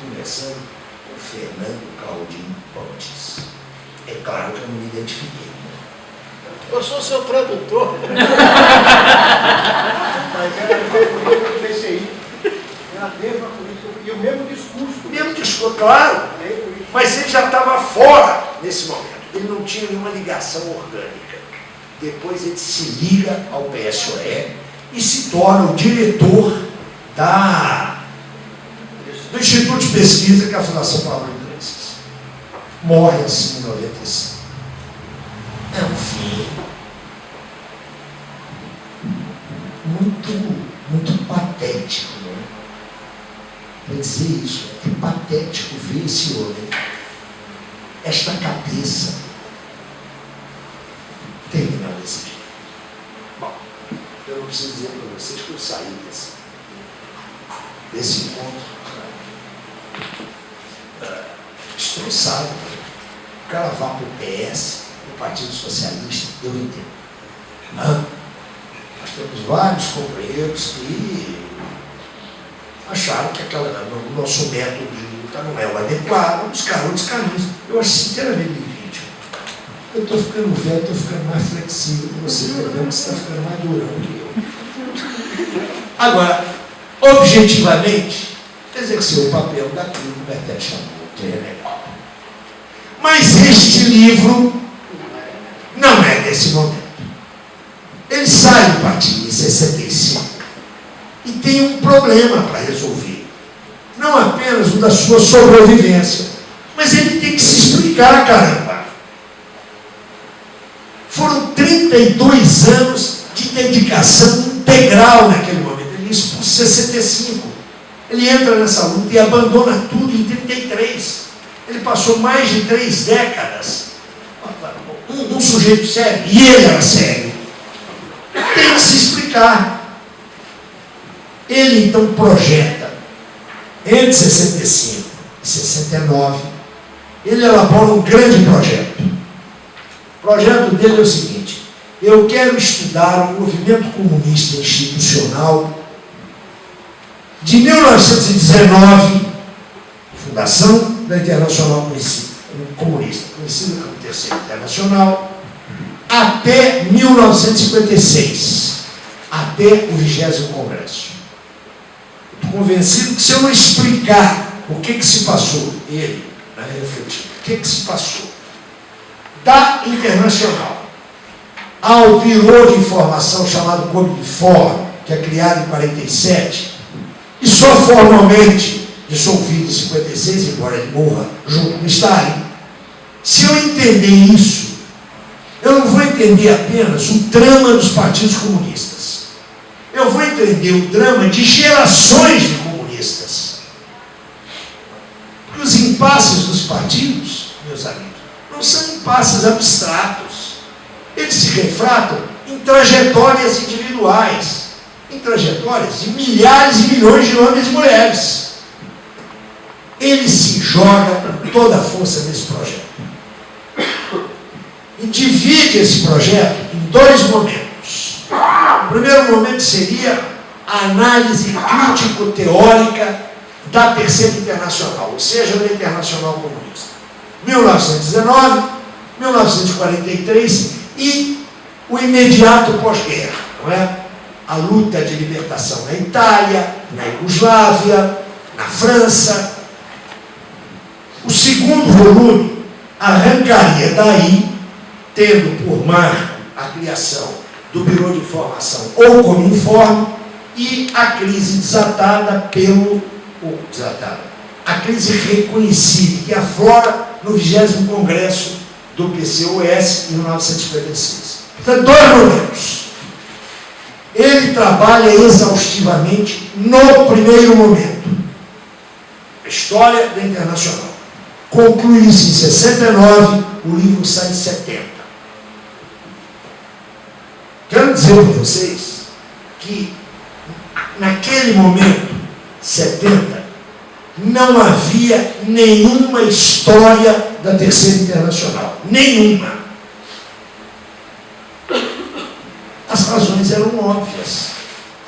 conversando com o Fernando Claudinho Pontes. É claro que eu não me identifiquei. Eu sou seu tradutor. Mas era o PCI. Era a mesma política. E o mesmo discurso. O mesmo discurso, claro. Mas ele já estava fora nesse momento. Ele não tinha nenhuma ligação orgânica. Depois ele se liga ao PSOE e se torna o diretor do Instituto de Pesquisa, que é a Fundação Pablo Iglesias. Morre assim em 95. É um fim muito patético, não é? Para dizer isso, é patético ver esse homem, esta cabeça, terminar desse jeito. Bom, eu não preciso dizer para vocês que eu saí desse encontro destroçado. O cara vá para o PS, o Partido Socialista, eu entendo. Nós temos vários companheiros que acharam que o nosso método de luta não é o adequado, buscaram outros caminhos. Eu acho sinceramente legítimo. Eu estou ficando velho, estou ficando mais flexível que você, está vendo que você está ficando mais durão que eu. Agora, objetivamente, exerceu o papel daquilo que o Bertet chamou de renegado. Mas este livro não é desse momento. Ele sai do partido em 65 e tem um problema para resolver. Não apenas o da sua sobrevivência, mas ele tem que se explicar, caramba. Foram 32 anos de dedicação integral naquele momento. Ele expulsa em 65. Ele entra nessa luta e abandona tudo em 33. Ele passou mais de 3 décadas. Um sujeito sério, e ele era sério. Tem que se explicar. Ele então projeta, entre 65 e 69, ele elabora um grande projeto. O projeto dele é o seguinte: eu quero estudar o movimento comunista institucional de 1919, fundação da Internacional Comunista, conhecida como Terceira Internacional, até 1956, até o 20º Congresso. Estou convencido que se eu não explicar o que se passou, ele vai refletir, o que se passou da Internacional ao Birô de Informação chamado Cominform, que é criado em 47, e só formalmente dissolvido em 56, embora ele morra junto com Stalin. Se eu entender isso, eu não vou entender apenas o drama dos partidos comunistas. Eu vou entender o drama de gerações de comunistas. Porque os impasses dos partidos, meus amigos, não são impasses abstratos. Eles se refratam em trajetórias individuais, em trajetórias de milhares e milhões de homens e mulheres. Ele se joga com toda a força nesse projeto. E divide esse projeto em dois momentos. O primeiro momento seria a análise crítico-teórica da Terceira Internacional, ou seja, da Internacional Comunista. 1919, 1943 e o imediato pós-guerra, não é? A luta de libertação na Itália, na Iugoslávia, na França. O segundo volume arrancaria daí, tendo por marco a criação do Birô de Informação ou Cominform e a crise desatada a crise reconhecida que aflora no 20º Congresso do PCOS em 1956. Portanto, dois momentos. Ele trabalha exaustivamente no primeiro momento, a história da Internacional. Conclui isso em 69, o livro sai em 70. Quero dizer para vocês que naquele momento, 70, não havia nenhuma história da Terceira Internacional. Nenhuma. As razões eram óbvias.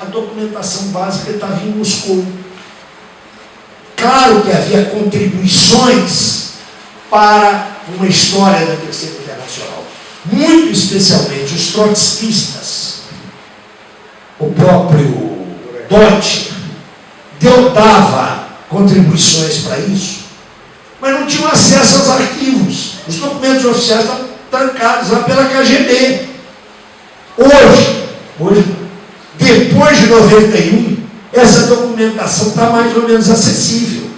A documentação básica estava em Moscou. Claro que havia contribuições para uma história da Terceira Internacional. Muito especialmente os trotskistas. O próprio Dodge dava contribuições para isso, mas não tinham acesso aos arquivos. Os documentos oficiais estavam trancados lá pela KGB. Hoje, depois de 91, essa documentação está mais ou menos acessível.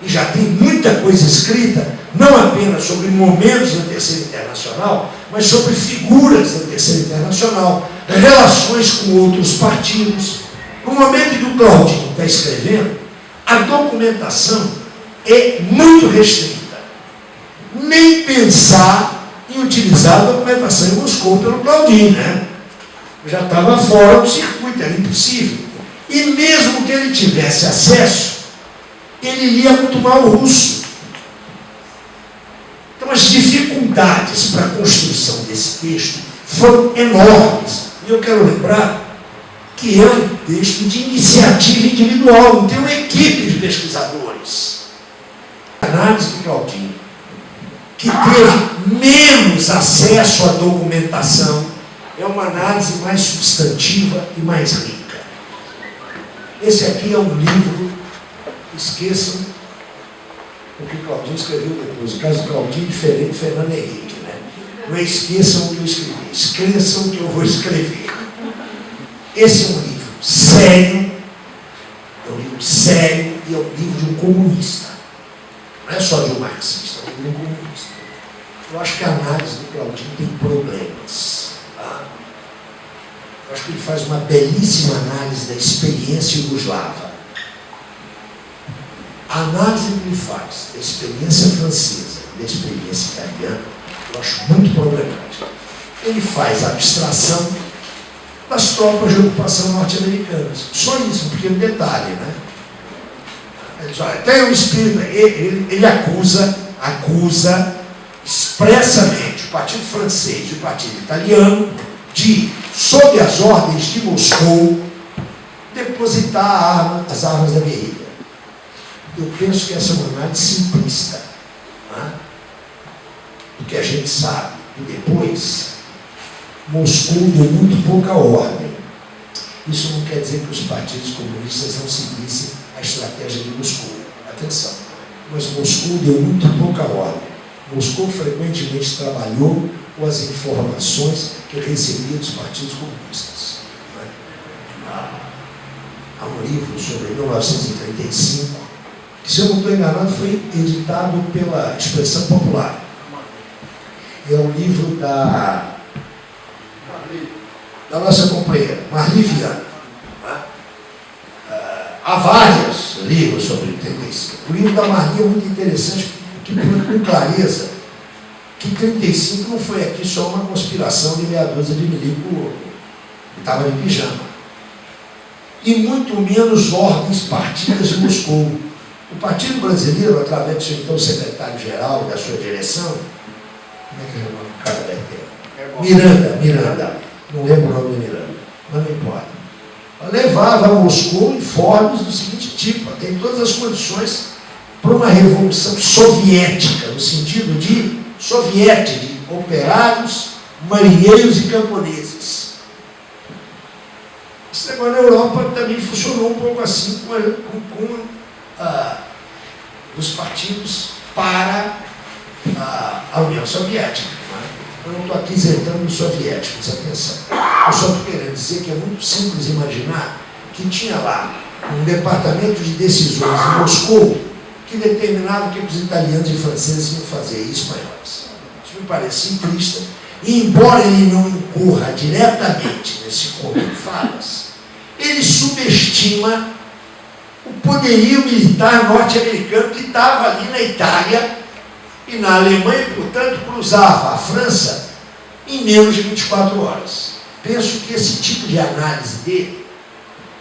E já tem muita coisa escrita, não apenas sobre momentos da Terceira Internacional, mas sobre figuras da Terceira Internacional, relações com outros partidos. No momento em que o Claudinho está escrevendo, a documentação é muito restrita. Nem pensar em utilizar a documentação em Moscou pelo Claudinho, né? Já estava fora do circuito, era impossível. E mesmo que ele tivesse acesso, ele lia muito mal o russo. Então as dificuldades para a construção desse texto foram enormes. E eu quero lembrar que é um texto de iniciativa individual, não tem uma equipe de pesquisadores. A análise do Claudinho, que teve menos acesso à documentação, é uma análise mais substantiva e mais rica. Esse aqui é um livro, esqueçam o que Claudinho escreveu depois. O caso do Claudinho é diferente do Fernando Henrique, né? Não esqueçam o que eu escrevi, esqueçam o que eu vou escrever. Esse é um livro sério, e é um livro de um comunista. Não é só de um marxista, é um livro de um comunista. Eu acho que a análise do Claudinho tem problemas. Tá? Eu acho que ele faz uma belíssima análise da experiência iugoslava. A análise que ele faz da experiência francesa e da experiência italiana, eu acho muito problemática. Ele faz a abstração das tropas de ocupação norte-americanas. Só isso, porque é um detalhe, né? Ele diz, olha, tem um espírito, ele acusa expressamente o partido francês e o partido italiano de, sob as ordens de Moscou, depositar as armas da guerrilha. Eu penso que essa é uma análise simplista, né? Porque a gente sabe que depois Moscou deu muito pouca ordem. Isso não quer dizer que os partidos comunistas não seguissem a estratégia de Moscou. Atenção. Mas Moscou deu muito pouca ordem. Moscou frequentemente trabalhou com as informações que recebia dos partidos comunistas. Há um livro sobre 1935, que, se eu não estou enganado, foi editado pela Expressão Popular. É um livro da nossa companheira, Marli Viana. Há vários livros sobre o 35. O livro da Marli é muito interessante, porque põe com clareza que 35 não foi aqui só uma conspiração de meia dúzia de milico que estava de pijama. E muito menos ordens partidas de Moscou. O Partido Brasileiro, através do seu então secretário-geral, da sua direção, como é que é o nome do cara da Miranda. Não lembro o nome de Miranda, mas não importa. Levava a Moscou informes do seguinte tipo: tem todas as condições para uma revolução soviética, no sentido de soviética, de operários, marinheiros e camponeses. Esse negócio na Europa também funcionou um pouco assim com os partidos para a União Soviética. Eu não estou aqui isentando os soviéticos, atenção. Eu só estou querendo dizer que é muito simples imaginar que tinha lá um departamento de decisões em Moscou que determinava o que os italianos e franceses iam fazer, e espanhóis. Isso me parece simplista, e embora ele não incorra diretamente nesse conto de falas, ele subestima o poderio militar norte-americano que estava ali na Itália e na Alemanha, e, portanto, cruzava a França em menos de 24 horas. Penso que esse tipo de análise dele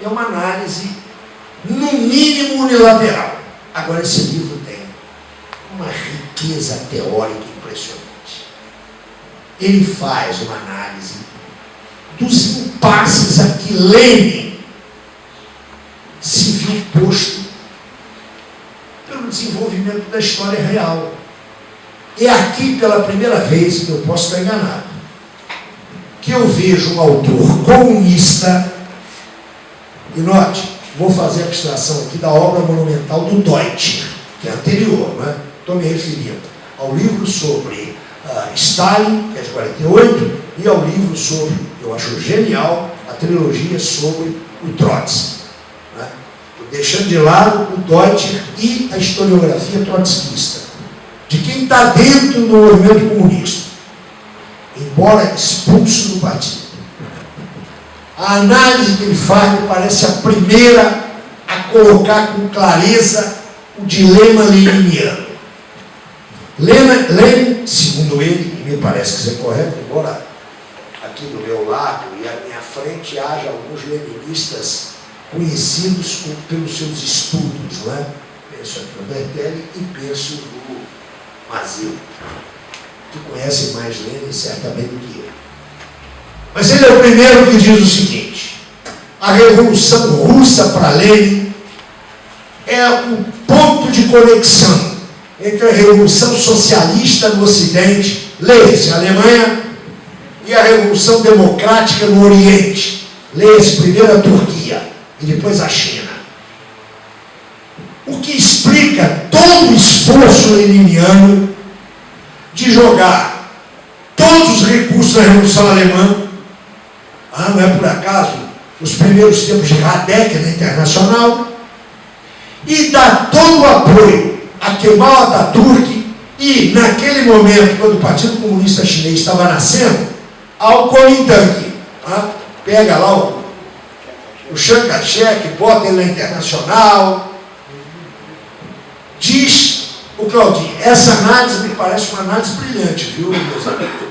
é uma análise, no mínimo, unilateral. Agora, esse livro tem uma riqueza teórica impressionante. Ele faz uma análise dos impasses a que Lenin se viu posto pelo desenvolvimento da história real. É aqui, pela primeira vez, que eu posso estar enganado, que eu vejo um autor comunista, e note, vou fazer a abstração aqui da obra monumental do Deutscher, que é anterior, não é? Estou me referindo ao livro sobre Stalin, que é de 48, e ao livro sobre, eu acho genial, a trilogia sobre o Trotsky. Não é? Deixando de lado o Deutscher e a historiografia trotskista, de quem está dentro do movimento comunista, embora expulso do partido. A análise que ele faz me parece a primeira a colocar com clareza o dilema leniniano. Lenin, segundo ele, e me parece que isso é correto, embora aqui do meu lado e à minha frente haja alguns leninistas conhecidos pelos seus estudos, não é? Penso aqui no Bertelli e penso no Mazil, que conhece mais Lenin certamente do que eu. Mas ele é o primeiro que diz o seguinte: a Revolução Russa para Lenin é o ponto de conexão entre a Revolução Socialista no Ocidente, leia-se a Alemanha, e a Revolução Democrática no Oriente, leia-se primeiro a Turquia e depois a China. O que explica todo o esforço leniniano de jogar todos os recursos da Revolução Alemã, não é por acaso, os primeiros tempos de Radek na Internacional, e dar todo o apoio a Kemal Atatürk e, naquele momento, quando o Partido Comunista Chinês estava nascendo, ao Kuomintang. Pega lá o Chiang Kai-shek, bota ele na Internacional. Diz o Claudinho, essa análise me parece uma análise brilhante, viu, meus amigos?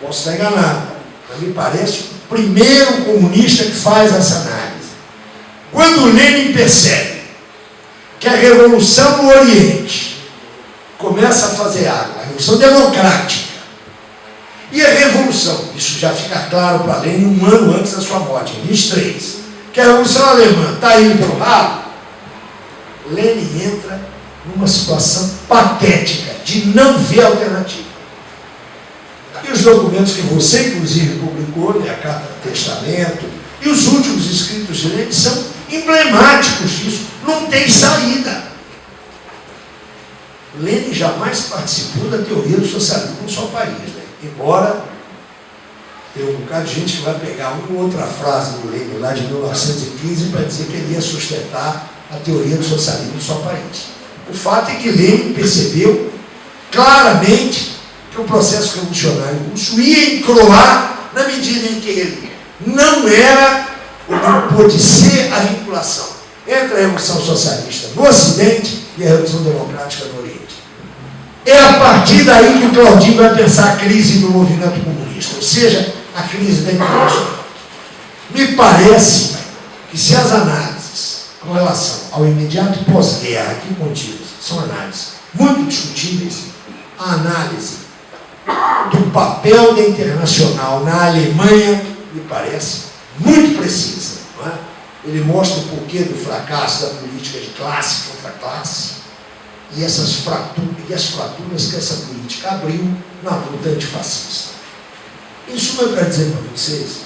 Posso estar enganado, mas me parece o primeiro comunista que faz essa análise. Quando Lenin percebe que a Revolução no Oriente começa a fazer água, a Revolução Democrática, e a Revolução, isso já fica claro para Lenin um ano antes da sua morte, em 23, que a Revolução Alemã está indo pelo ralo, Lenin entra numa situação patética de não ver alternativa. E os documentos que você, inclusive, publicou, né, a Carta do Testamento, e os últimos escritos de Lenin são emblemáticos disso. Não tem saída. Lenin jamais participou da teoria do socialismo no seu país, né? Embora tem um bocado de gente que vai pegar uma ou outra frase do Lenin lá de 1915 para dizer que ele ia sustentar a teoria do socialismo no seu país. O fato é que Lenin percebeu claramente que o processo revolucionário russo ia encroar na medida em que ele não era ou não pôde ser a vinculação entre a Revolução Socialista no Ocidente e a Revolução Democrática no Oriente. É a partir daí que o Claudinho vai pensar a crise do movimento comunista, ou seja, a crise da internacional. Me parece que se as análises com relação ao imediato pós-guerra aqui contidas são análises muito discutíveis, a análise do papel da internacional na Alemanha me parece muito precisa. Não é? Ele mostra o porquê do fracasso da política de classe contra classe e as fraturas que essa política abriu na luta antifascista. Isso eu quero dizer para vocês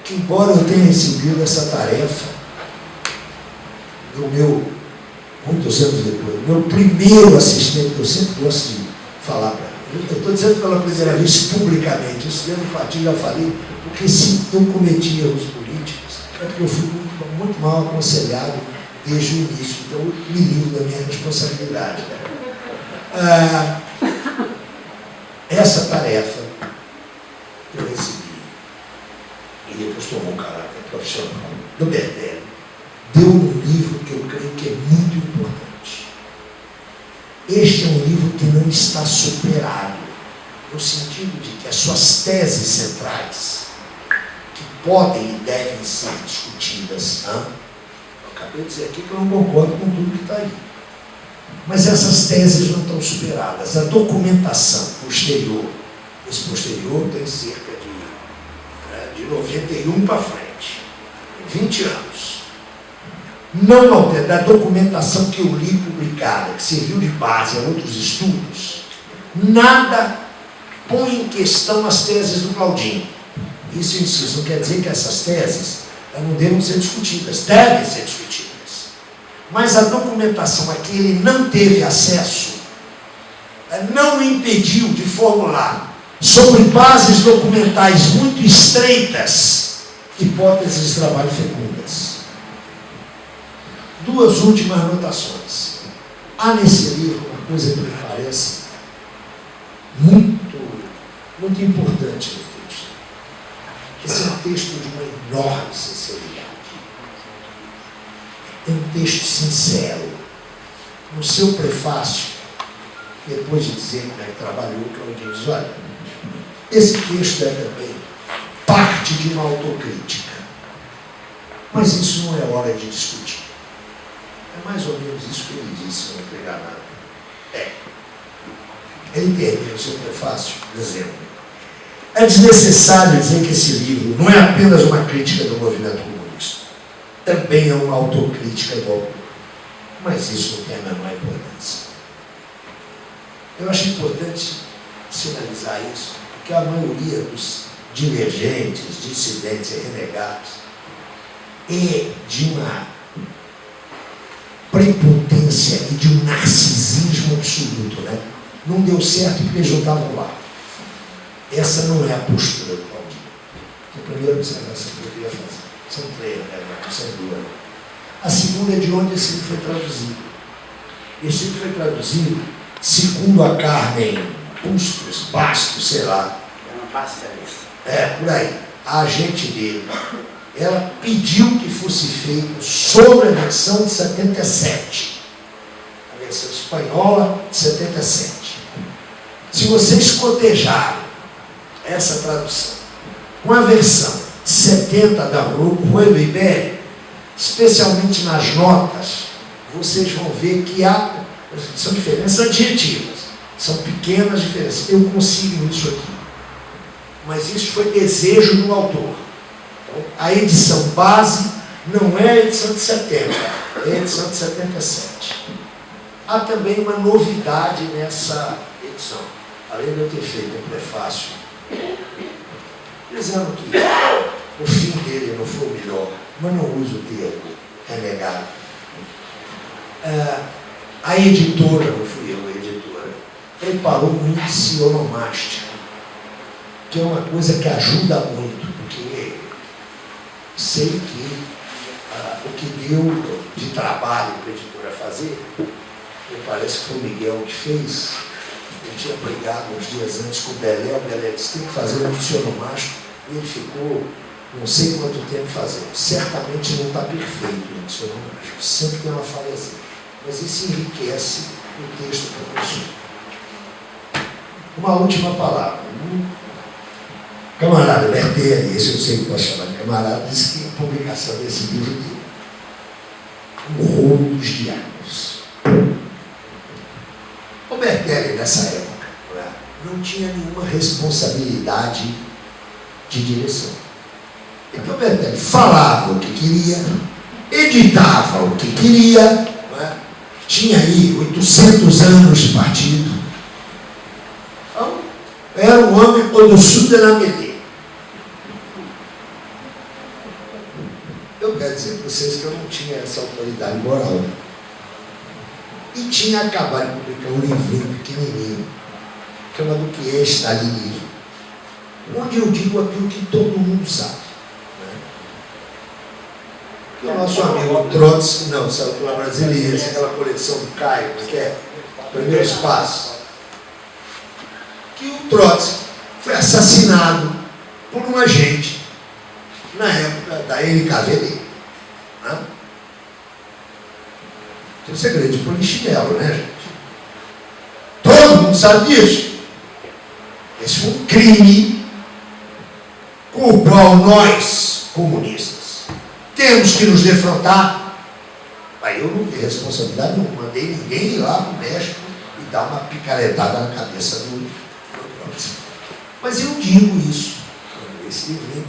que, embora eu tenha recebido essa tarefa do meu, muitos anos depois, meu primeiro assistente, eu sempre gosto de falar para ele, eu estou dizendo pela primeira vez publicamente, isso dentro do partido já falei, porque se eu cometi erros políticos, é porque eu fui muito mal aconselhado desde o início, então eu me livro da minha responsabilidade. Essa tarefa eu recebi, e depois tomou um caráter profissional, do Bertelli, deu um livro que eu creio que é muito importante. Este é um livro que não está superado, no sentido de que as suas teses centrais, que podem e devem ser discutidas, eu acabei de dizer aqui que eu não concordo com tudo que está aí, mas essas teses não estão superadas. A documentação posterior, esse posterior tem cerca de 91 para frente, 20 anos. Não altera, da documentação que eu li publicada, que serviu de base a outros estudos, nada põe em questão as teses do Claudinho. Isso eu insisto, não quer dizer que essas teses não devem ser discutidas, devem ser discutidas. Mas a documentação a que ele não teve acesso não o impediu de formular, sobre bases documentais muito estreitas, hipóteses de trabalho fecundas. Duas últimas anotações. Há nesse livro uma coisa que me parece muito importante no texto. Esse é um texto de uma enorme sinceridade. É um texto sincero. No seu prefácio, depois de dizer como é que trabalhou, Claudinho diz, olha, esse texto é também parte de uma autocrítica. Mas isso não é hora de discutir. É mais ou menos isso que ele disse, se não pegar nada. Ele termina o seu prefácio dizendo: é desnecessário dizer que esse livro não é apenas uma crítica do movimento comunista, também é uma autocrítica do autor. Mas isso não tem a menor importância. Eu acho importante sinalizar isso, porque a maioria dos divergentes, dissidentes e renegados é de uma prepotência e de um narcisismo absoluto, né? Não deu certo porque eles não estavam lá. Essa não é a postura do Claudinho. A primeira observação que eu queria fazer. São três, né? Sem dúvida. A segunda é de onde esse livro foi traduzido. Esse livro foi traduzido, segundo a Carmen Bastos, sei lá. Por aí. A agente dele. Ela pediu que fosse feito sobre a versão de 77. A versão espanhola de 77. Se vocês cotejarem essa tradução com a versão 70 da Rua do Ibério, especialmente nas notas, vocês vão ver que são diferenças adjetivas, são pequenas diferenças. Eu consigo isso aqui, mas isso foi desejo do autor. Então, a edição base não é a edição de 70, é a edição de 77. Há também uma novidade nessa edição, além de eu ter feito um prefácio dizendo que o fim dele não foi o melhor, mas não uso o termo renegado. A editora, não fui eu a editora, preparou um índice onomástico, que é uma coisa que ajuda muito, porque sei que o que deu de trabalho para a editora fazer, me parece que foi o Miguel que fez. Eu tinha brigado uns dias antes com o Belé disse que tem que fazer um índice onomástico, e ele ficou não sei quanto tempo fazendo. Certamente não está perfeito o índice onomástico, sempre tem uma falhazinha, mas isso enriquece o texto para o professor. Uma última palavra. O camarada Bertelli, esse eu sei que posso chamar de camarada, disse que a publicação desse livro deu um rolo dos diabos. O Bertelli, nessa época, não tinha nenhuma responsabilidade de direção. Então o Bertelli falava o que queria, editava o que queria, tinha aí 800 anos de partido. Então, era um homem au-dessus de la mêlée. Eu quero dizer para vocês que eu não tinha essa autoridade moral. E tinha acabado de publicar um livrinho pequenininho, chamado Que é Stalinismo, onde eu digo aquilo que todo mundo sabe. Que o nosso amigo Trotsky, não, saiu pela Brasileira, aquela coleção do Caio, que é Primeiros Passos, que o Trotsky foi assassinado por um agente na época da NKVD. Né? Tem um segredo de polichinelo, né, gente? Todo mundo sabe disso. Esse foi um crime com o qual nós, comunistas, temos que nos defrontar. Aí eu não tenho responsabilidade, não mandei ninguém ir lá para o México e dar uma picaretada na cabeça do Trotsky. Mas eu digo isso, esse livrinho,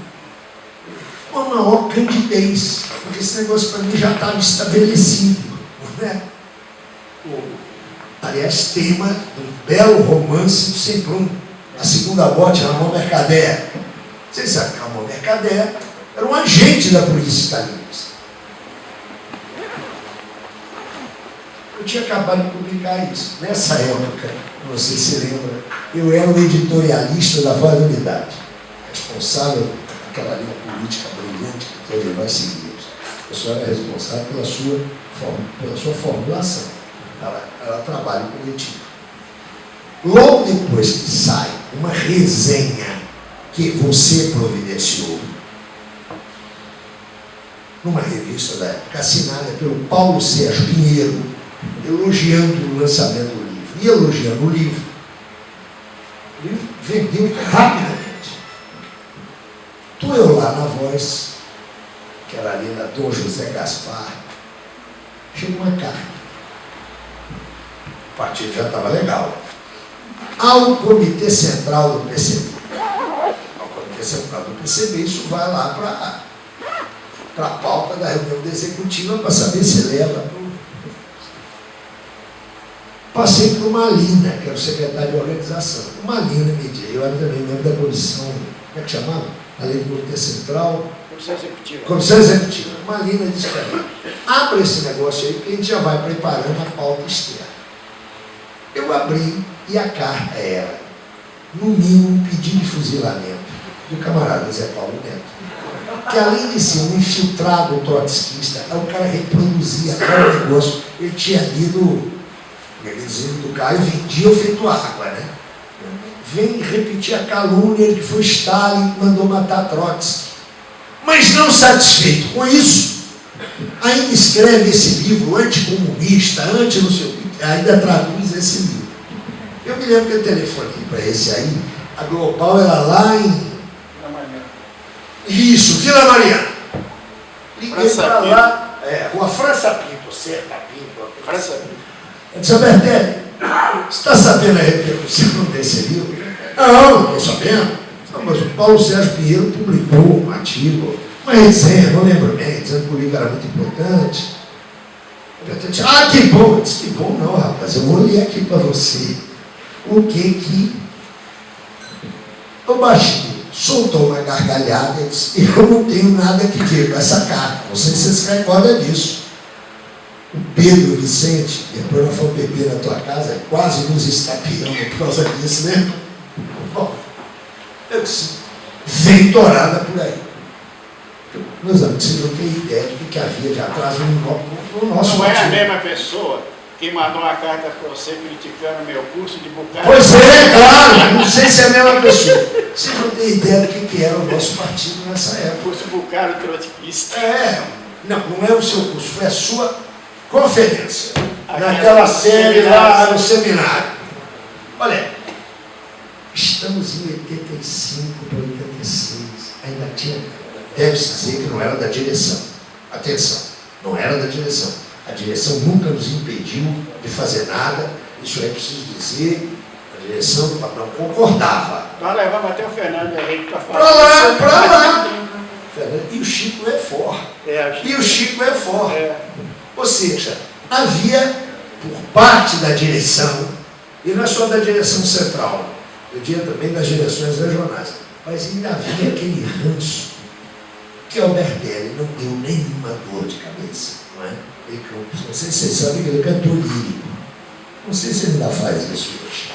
com a maior candidez, porque esse negócio para mim já estava estabelecido. Não é? Aliás, tema do belo romance do Semprún, A Segunda Morte, Ramon Mercader. Vocês sabem que Ramon Mercader era um agente da polícia stalinista. Eu tinha acabado de publicar isso. Nessa época, não sei se você lembra, eu era o editorialista da Voz da Unidade, responsável por aquela linha política brilhante que todos nós seguimos. Eu só era responsável pela sua formulação. Ela trabalha coletivo. Logo depois que sai uma resenha que você providenciou, numa revista da época, assinada pelo Paulo Sérgio Pinheiro, elogiando o lançamento do livro e elogiando o livro vendeu rapidamente. Estou eu lá na Voz, que era ali na Dom José Gaspar, chegou uma carta. O partido já estava legal. Ao Comitê Central do PCB. Ao Comitê Central do PCB, isso vai lá para a pauta da reunião da executiva para saber se leva. Passei por uma Malina, que era o secretário de organização. Uma Malina me disse, eu era também membro da comissão, como é que chamava? A lei do Comitê Central. Comissão Executiva. Comissão Executiva. Uma Malina disse para mim, abre esse negócio aí que a gente já vai preparando a pauta externa. Eu abri e a carta era, no mínimo, um pedido de fuzilamento do camarada Zé Paulo Neto, que além de ser um infiltrado trotskista, o cara reproduzia aquele negócio. Ele tinha lido aqueles livros do Caio, vendia feito água, né? Vem repetir a calúnia de que foi Stalin que mandou matar Trotsky. Mas não satisfeito com isso, ainda escreve esse livro anticomunista, anti não sei o que, ainda traduz esse livro. Eu me lembro que eu telefonei para esse aí, a Global era lá em... Vila Mariana. Isso, Vila Mariana. Liguei para lá, Rua França Pinto, Certa Pinto. França Pinto. Eu disse, Bertelli, você está sabendo a repercussão desse livro? Não estou sabendo. Não, mas o Paulo Sérgio Pinheiro publicou um artigo, uma resenha, não lembro bem, dizendo que o livro era muito importante. O Bertelli disse, que bom. Eu disse, que bom não, rapaz, eu vou ler aqui para você o que o baixinho soltou uma gargalhada e disse, eu não tenho nada que ver com essa carta, não sei se você se recorda disso. O Pedro Vicente, depois nós fomos beber na tua casa, quase nos estapeamos por causa disso, né? Bom, eu disse, vem torada por aí. Meus amigos, vocês não têm ideia do que havia de atraso no nosso Não é a partido. mesma pessoa que mandou uma carta para você criticando meu curso de bocado. Pois é, claro, não sei se é a mesma pessoa. Vocês não têm ideia do que era o nosso partido nessa época. Curso bocado trotskista. Não é o seu curso, foi a sua conferência. Aquela Naquela série lá seminário. no seminário. Olha, estamos em 85 para 86. Ainda tinha, deve-se dizer que não era da direção. Atenção, não era da direção. A direção nunca nos impediu de fazer nada. Isso é preciso dizer. A direção não concordava. Nós levamos até o Fernando Henrique para falar. Para lá. E o Chico é forte. E o Chico é forte. Ou seja, havia por parte da direção, e não é só da direção central, eu diria também das direções regionais, mas ainda havia aquele ranço que Albertelli não deu nenhuma dor de cabeça. Não é? Não sei se vocês sabem que ele cantou lírico. Não sei se ele ainda faz isso hoje.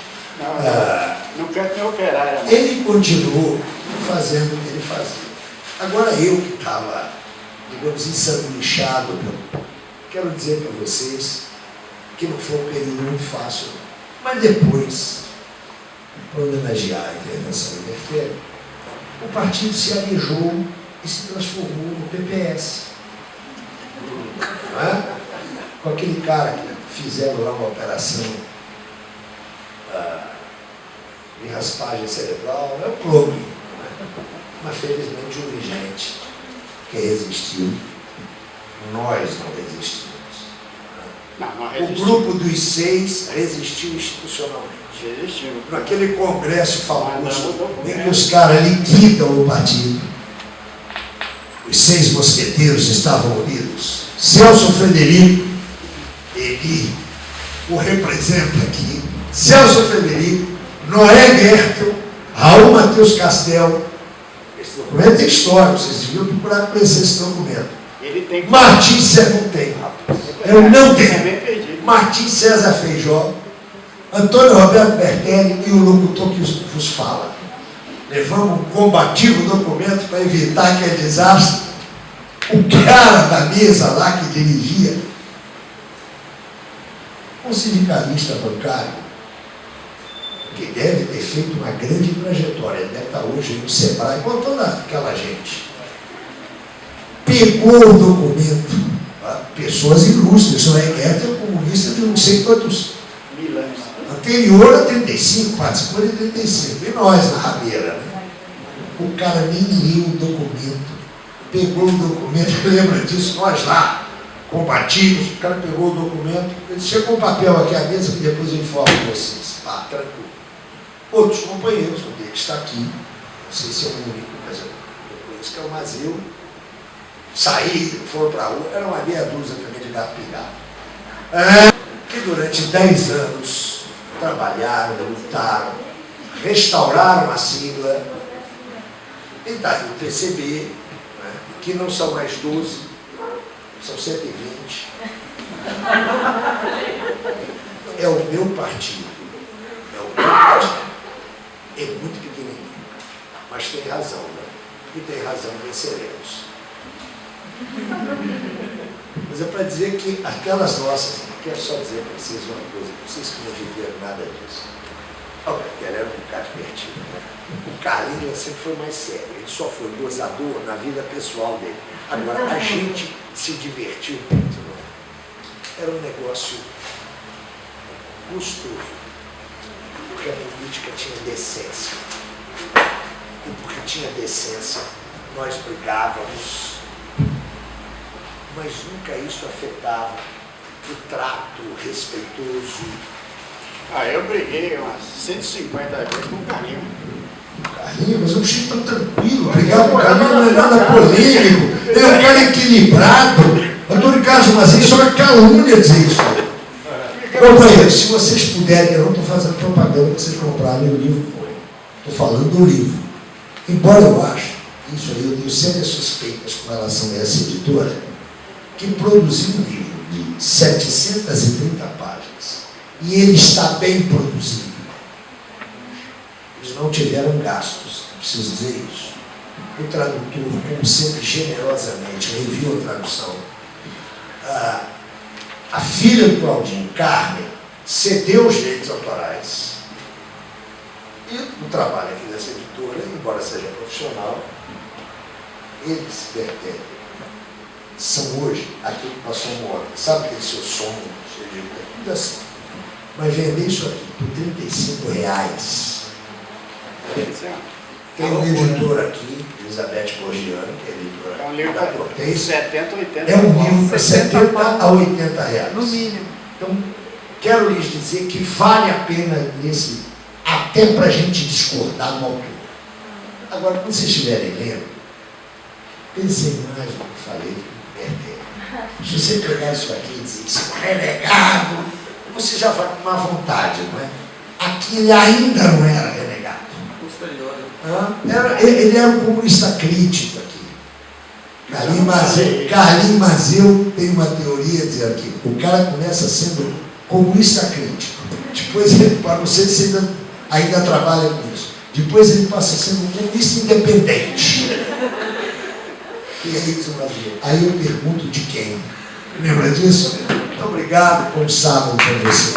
Não canta nem operária. Ele continuou fazendo o que ele fazia. Agora eu que estava, digamos, ensanduichado, quero dizer para vocês que não foi um período muito fácil. Mas depois, para homenagear a intervenção do Albertelli, o partido se alijou e se transformou no PPS. Não é? Com aquele cara que fizeram lá uma operação de raspagem cerebral, é o clube. Mas felizmente houve gente que resistiu. Nós não resistimos. O grupo dos 6 resistiu institucionalmente. Resistiu. Naquele congresso famoso em que os caras liquidam o partido. Os 6 mosqueteiros estavam unidos. Celso Frederico, ele o representa aqui. Celso Frederico, Noé Gertel, Raul Matheus Castel. Esse documento é histórico, vocês deviam procurar conhecer esse documento. Ele tem. Martim César não tem, rapaz. Eu não tenho. É bem perdido. Martim César Feijó, Antônio Roberto Bertelli e o locutor que vos fala. Levamos um combativo documento para evitar aquele desastre. O cara da mesa lá que dirigia, um sindicalista bancário, que deve ter feito uma grande trajetória, ele deve estar hoje no Sebrae, com toda aquela gente, pegou o documento, pessoas ilustres, o Egger é comunista de não sei quantos, anterior a 35, participou de 35, e nós na rabeira, né? O cara nem leu o documento, pegou o documento, lembra disso, nós lá, combativos, o cara pegou o documento, ele chegou um papel aqui à mesa que depois eu informo vocês, tranquilo. Outros companheiros, um deles está aqui, não sei se é o único, mas eu conheço que é o Mazeu, saíram, foram para a rua, era uma meia dúzia também de gato pingado. Que durante 10 anos trabalharam, lutaram, restauraram a sigla, e daí o PCB, né, que não são mais 12, são 120. É o meu partido. É o meu partido. É muito pequenininho, mas tem razão, né? E tem razão, venceremos. Mas é para dizer que aquelas nossas, quero só dizer para vocês uma coisa, vocês que não viveram nada disso. Ele era um cara divertido, né? O Carlinhos sempre foi mais sério, ele só foi gozador na vida pessoal dele. Agora, a gente se divertiu muito, né? Era um negócio gostoso, porque a política tinha decência. E porque tinha decência, nós brigávamos, mas nunca isso afetava o trato respeitoso. Eu briguei umas 150 vezes com o Carlinhos. Carlinhos, mas é um Chico tão tranquilo, brigar com o Carlinhos não é nada polêmico, é um cara equilibrado. Antônio Carlos, mas isso é uma calúnia dizer isso. Companheiros, se vocês puderem, eu não estou fazendo propaganda para vocês comprarem o livro, estou falando do livro. Embora eu ache, isso aí eu tenho sérias suspeitas com relação a essa editora, que produziu um livro de 730 páginas. E ele está bem produzido. Eles não tiveram gastos, preciso dizer isso. O tradutor, como sempre, generosamente reviu a tradução. A filha do Claudinho, Carmen, cedeu os direitos autorais. E o trabalho aqui dessa editora, embora seja profissional, eles são hoje aquilo que passou moda. Sabe aquele seu sonho? É tudo assim. Mas vender isso aqui por R$35. Tem um editor aqui, Elizabeth Borgiani, que é editora É um livro da de Cortez. 70, 80. É um livro para 70 a 80 reais. No mínimo. Então, quero lhes dizer que vale a pena até para a gente discordar no autor. Agora, quando vocês estiverem lendo, pensem mais no que eu falei do Bertelli. Se você pegar isso aqui e dizer isso é renegado, você já vai com má vontade, não é? Aqui ele ainda não era renegado. Ele era um comunista crítico aqui. Carlinhos Mazeu tem uma teoria dizendo que o cara começa sendo comunista crítico. Depois ele, para você ainda trabalha com isso. Depois ele passa a ser um comunista independente. E aí eu pergunto de quem? Lembra disso? Muito obrigado, bom sábado para você.